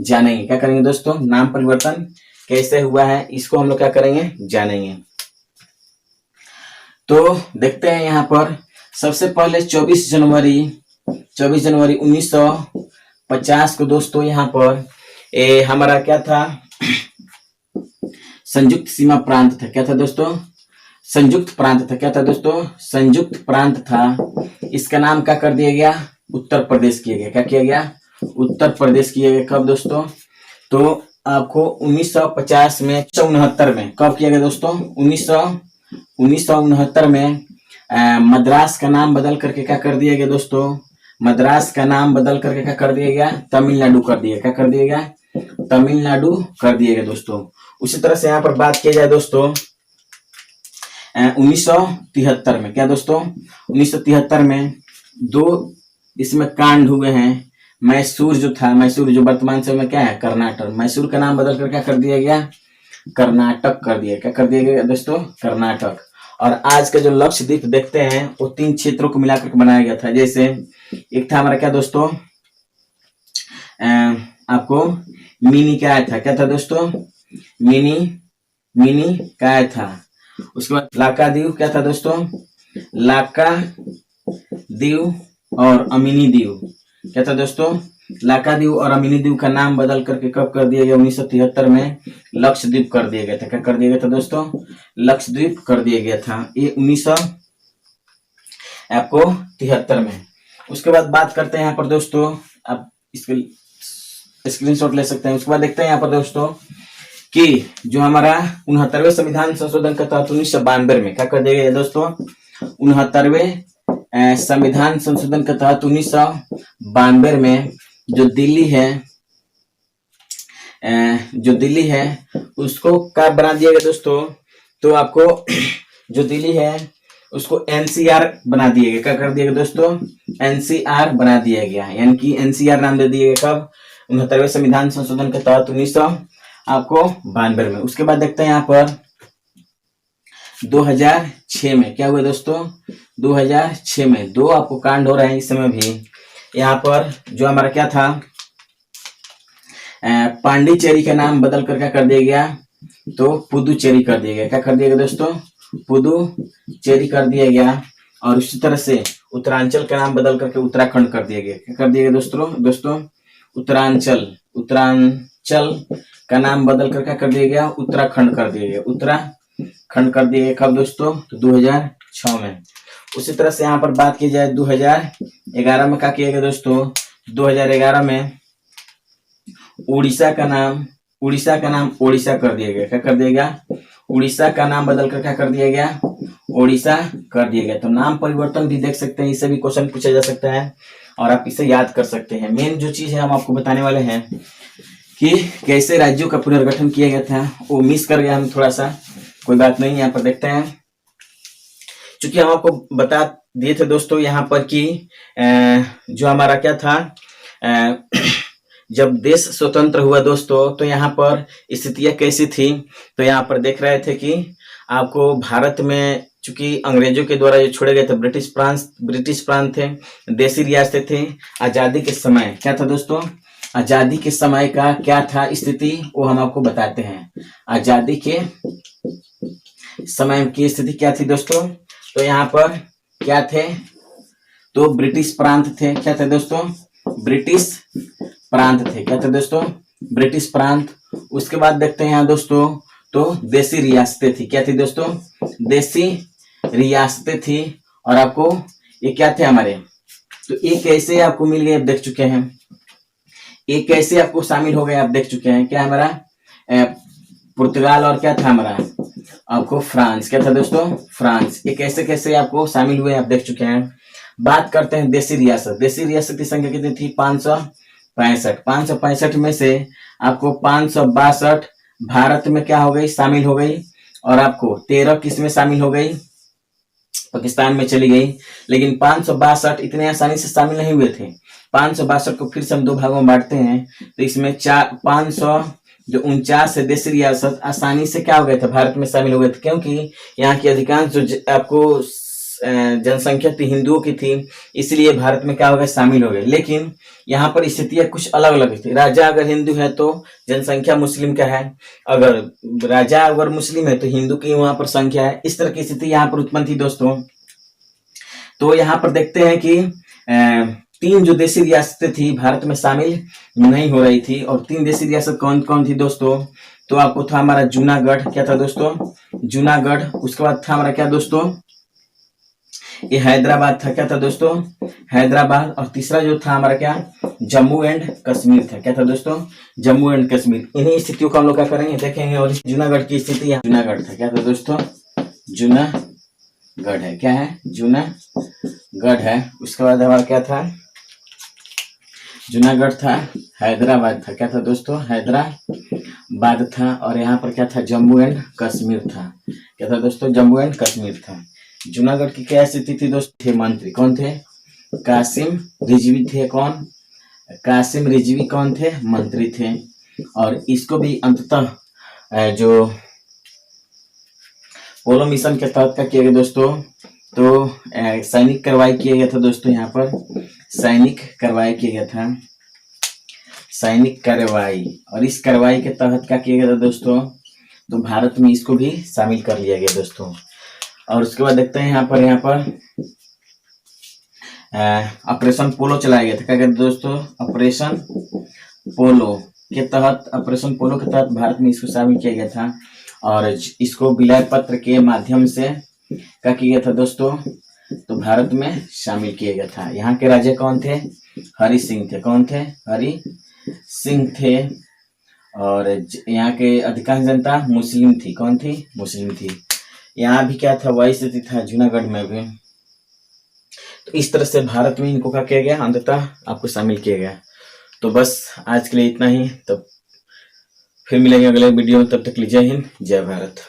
जानेंगे। क्या करेंगे दोस्तों? नाम परिवर्तन कैसे हुआ है इसको हम लोग क्या करेंगे? जानेंगे। तो देखते हैं यहाँ पर सबसे पहले 24 जनवरी 1950 को दोस्तों यहाँ पर हमारा क्या था? संयुक्त सीमा प्रांत था। क्या था दोस्तों? संयुक्त प्रांत था। क्या था दोस्तों? संयुक्त प्रांत था। इसका नाम क्या कर दिया गया? उत्तर प्रदेश किया गया। क्या किया गया? उत्तर प्रदेश किया गया। कब दोस्तों? तो आपको 1950 में 1969 में कब किया गया दोस्तों? 1969 में मद्रास का नाम बदल करके क्या कर दिया गया दोस्तों? मद्रास का नाम बदल करके क्या कर दिया गया? तमिलनाडु कर दिया। क्या कर दिया गया? तमिलनाडु कर दिया गया दोस्तों। उसी तरह से यहाँ पर बात किया जाए दोस्तों 1973 में, क्या दोस्तों? 1973 में 2 इसमें कांड हुए हैं। मैसूर जो था, मैसूर जो वर्तमान समय में क्या है? कर्नाटक। मैसूर का नाम बदल कर क्या कर दिया गया? कर्नाटक कर दिया। क्या कर दिया गया दोस्तों? कर्नाटक। और आज का जो लक्षद्वीप देखते हैं वो 3 क्षेत्रों को मिलाकर के बनाया गया था। जैसे एक था हमारा क्या दोस्तों? आपको मिनी क्या था? क्या था दोस्तों? मिनी क्या था? उसके बाद लाकादीव क्या था दोस्तों? लाकादीव और अमिनी दीव। क्या था दोस्तों? लाकादीव और अमिनी दीव का नाम बदल करके कब कर दिया गया? 1973 में लक्षद्वीप कर दिया गया था। क्या कर दिया गया था दोस्तों? लक्षद्वीप कर दिया गया था। ये 1973 में। उसके बाद बात करते हैं यहाँ पर दोस्तों, आप इसके स्क्रीनशॉट ले सकते हैं। उसके बाद देखते हैं यहाँ पर दोस्तों कि जो हमारा 69वें संविधान संशोधन का तहत 1992 में क्या कर दिया गया दोस्तों? 69वें संविधान संशोधन के तहत 1992 में जो दिल्ली है उसको क्या बना दिया गया दोस्तों? तो आपको जो दिल्ली है उसको एनसीआर बना दिया गया। क्या कर दिया गया दोस्तों? एनसीआर बना दिया गया, यानी कि एनसीआर नाम दे दिया गया। कब? 69वें संविधान संशोधन के तहत 1992 में। उसके बाद देखते हैं यहाँ पर 2006 में क्या हुआ दोस्तों? 2006 में 2 आपको कांड हो रहे हैं इस समय भी। यहाँ पर जो हमारा क्या था, पांडिचेरी का नाम बदल कर क्या कर दिया गया? तो पुदुचेरी कर दिया गया। क्या कर दिया गया दोस्तों? पुदुचेरी कर दिया गया। और उसी तरह से उत्तरांचल का नाम बदल करके उत्तराखंड कर दिया गया। क्या कर दिया गया दोस्तों? उत्तरांचल का नाम बदल कर क्या कर दिया गया? उत्तराखंड कर दिया गया। उत्तराखंड कर दिया गया। कब दोस्तों? तो 2006 में। उसी तरह से यहाँ पर बात की जाए 2011 में क्या किया गया दोस्तों? 2011 में उड़ीसा का नाम ओडिशा कर दिया गया। क्या कर दिया गया? उड़ीसा का नाम बदल कर क्या कर दिया गया? ओडिशा कर दिया गया। तो नाम परिवर्तन भी देख सकते हैं, इससे भी क्वेश्चन पूछा जा सकता है और आप इसे याद कर सकते हैं। मेन जो चीज है हम आपको बताने वाले हैं कि कैसे राज्यों का पुनर्गठन किया गया था, वो मिस कर गया हम थोड़ा सा, कोई बात नहीं। यहाँ पर देखते हैं, चूंकि हम आपको बता दिए थे दोस्तों यहाँ पर कि जो हमारा क्या था, जब देश स्वतंत्र हुआ दोस्तों तो यहाँ पर स्थितियां कैसी थी। तो यहाँ पर देख रहे थे कि आपको भारत में चूंकि अंग्रेजों के द्वारा जो छोड़े गए थे ब्रिटिश प्रांत थे, देसी रियासतें थी। आजादी के समय क्या था दोस्तों? आजादी के समय का क्या था स्थिति, वो हम आपको बताते हैं। आजादी के समय की स्थिति क्या थी दोस्तों? तो यहाँ पर क्या थे? तो ब्रिटिश प्रांत थे। क्या थे दोस्तों? ब्रिटिश प्रांत थे। क्या थे दोस्तों? ब्रिटिश प्रांत। उसके बाद देखते हैं यहाँ दोस्तों, तो देसी रियासतें थी। क्या थी दोस्तों? देसी रियासतें थी। और आपको ये क्या थे हमारे, तो एक कैसे आपको मिल गए, आप देख चुके हैं। एक कैसे आपको शामिल हो गए, आप देख चुके हैं। क्या हमारा पुर्तगाल और क्या था हमारा आपको फ्रांस। क्या था दोस्तों? फ्रांस। ये कैसे कैसे आपको शामिल हुए आप देख चुके हैं। बात करते हैं देसी रियासत। देसी रियासत की संख्या कितनी थी? 565। 565 में से आपको 562 भारत में क्या हो गई? शामिल हो गई। और आपको 13 किस में शामिल हो गई? पाकिस्तान में चली गई। लेकिन 562 इतने आसानी से शामिल नहीं हुए थे। 562 को फिर से हम 2 भागों में बांटते हैं, तो इसमें 549 है देसी रियासत आसानी से क्या हो गए थे? भारत में शामिल हो गए थे, क्योंकि यहाँ की अधिकांश जो आपको जनसंख्या थी हिंदुओं की थी, इसलिए भारत में क्या हो गए? शामिल हो गए। लेकिन यहाँ पर स्थितियां कुछ अलग अलग थी। राजा अगर हिंदू है तो जनसंख्या मुस्लिम का है, अगर राजा अगर मुस्लिम है तो हिंदू की वहां पर संख्या है। इस तरह की स्थिति यहाँ पर उत्पन्न थी दोस्तों। तो यहाँ पर देखते हैं कि 3 जो देसी रियासतें थी भारत में शामिल नहीं हो रही थी। और 3 देसी रियासत कौन कौन थी दोस्तों? तो आपको था हमारा जूनागढ़। क्या था दोस्तों? जूनागढ़। उसके बाद था हमारा क्या दोस्तों? ये हैदराबाद था, क्या था दोस्तों, हैदराबाद। और तीसरा जो था हमारा क्या, जम्मू एंड कश्मीर था, क्या था दोस्तों, जम्मू एंड कश्मीर। इन्हीं स्थितियों को हम लोग क्या करेंगे, देखेंगे। और जूनागढ़ की स्थिति यहाँ जूनागढ़ था, क्या था दोस्तों, जूनागढ़ है, क्या है, जूनागढ़ है। उसके बाद हमारा क्या था, जूनागढ़ था, हैदराबाद था, क्या था दोस्तों, हैदराबाद था। और यहाँ पर क्या था, जम्मू एंड कश्मीर था, क्या था दोस्तों, जम्मू एंड कश्मीर था। जूनागढ़ की क्या स्थिति थी दोस्तों, थे मंत्री, कौन थे, कासिम रिजवी थे, कौन, कासिम रिजवी कौन थे, मंत्री थे। और इसको भी अंततः जो पोलो मिशन के तहत क्या किया गया दोस्तों, तो सैनिक कार्रवाई किया गया था दोस्तों, यहाँ पर सैनिक कार्रवाई किया गया था, सैनिक कार्रवाई। और इस कार्रवाई के तहत क्या किया गया था दोस्तों, तो भारत में इसको भी शामिल कर लिया गया दोस्तों। और उसके बाद देखते हैं यहाँ पर ऑपरेशन पोलो चलाया गया था, क्या कहते दोस्तों, ऑपरेशन पोलो के तहत, ऑपरेशन पोलो के तहत भारत में इसको शामिल किया गया था। और इसको विलय पत्र के माध्यम से क्या किया गया था दोस्तों, तो भारत में शामिल किया गया था। यहाँ के राजा कौन थे, हरि सिंह थे, कौन थे, हरि सिंह थे। और यहाँ के अधिकांश जनता मुस्लिम थी, कौन थी, मुस्लिम थी। यहाँ भी क्या था, वही स्थिति था जूनागढ़ में भी। तो इस तरह से भारत में इनको क्या किया गया, अंततः आपको शामिल किया गया। तो बस आज के लिए इतना ही, तब फिर मिलेंगे अगले वीडियो में, तब तक जय हिंद, जय भारत।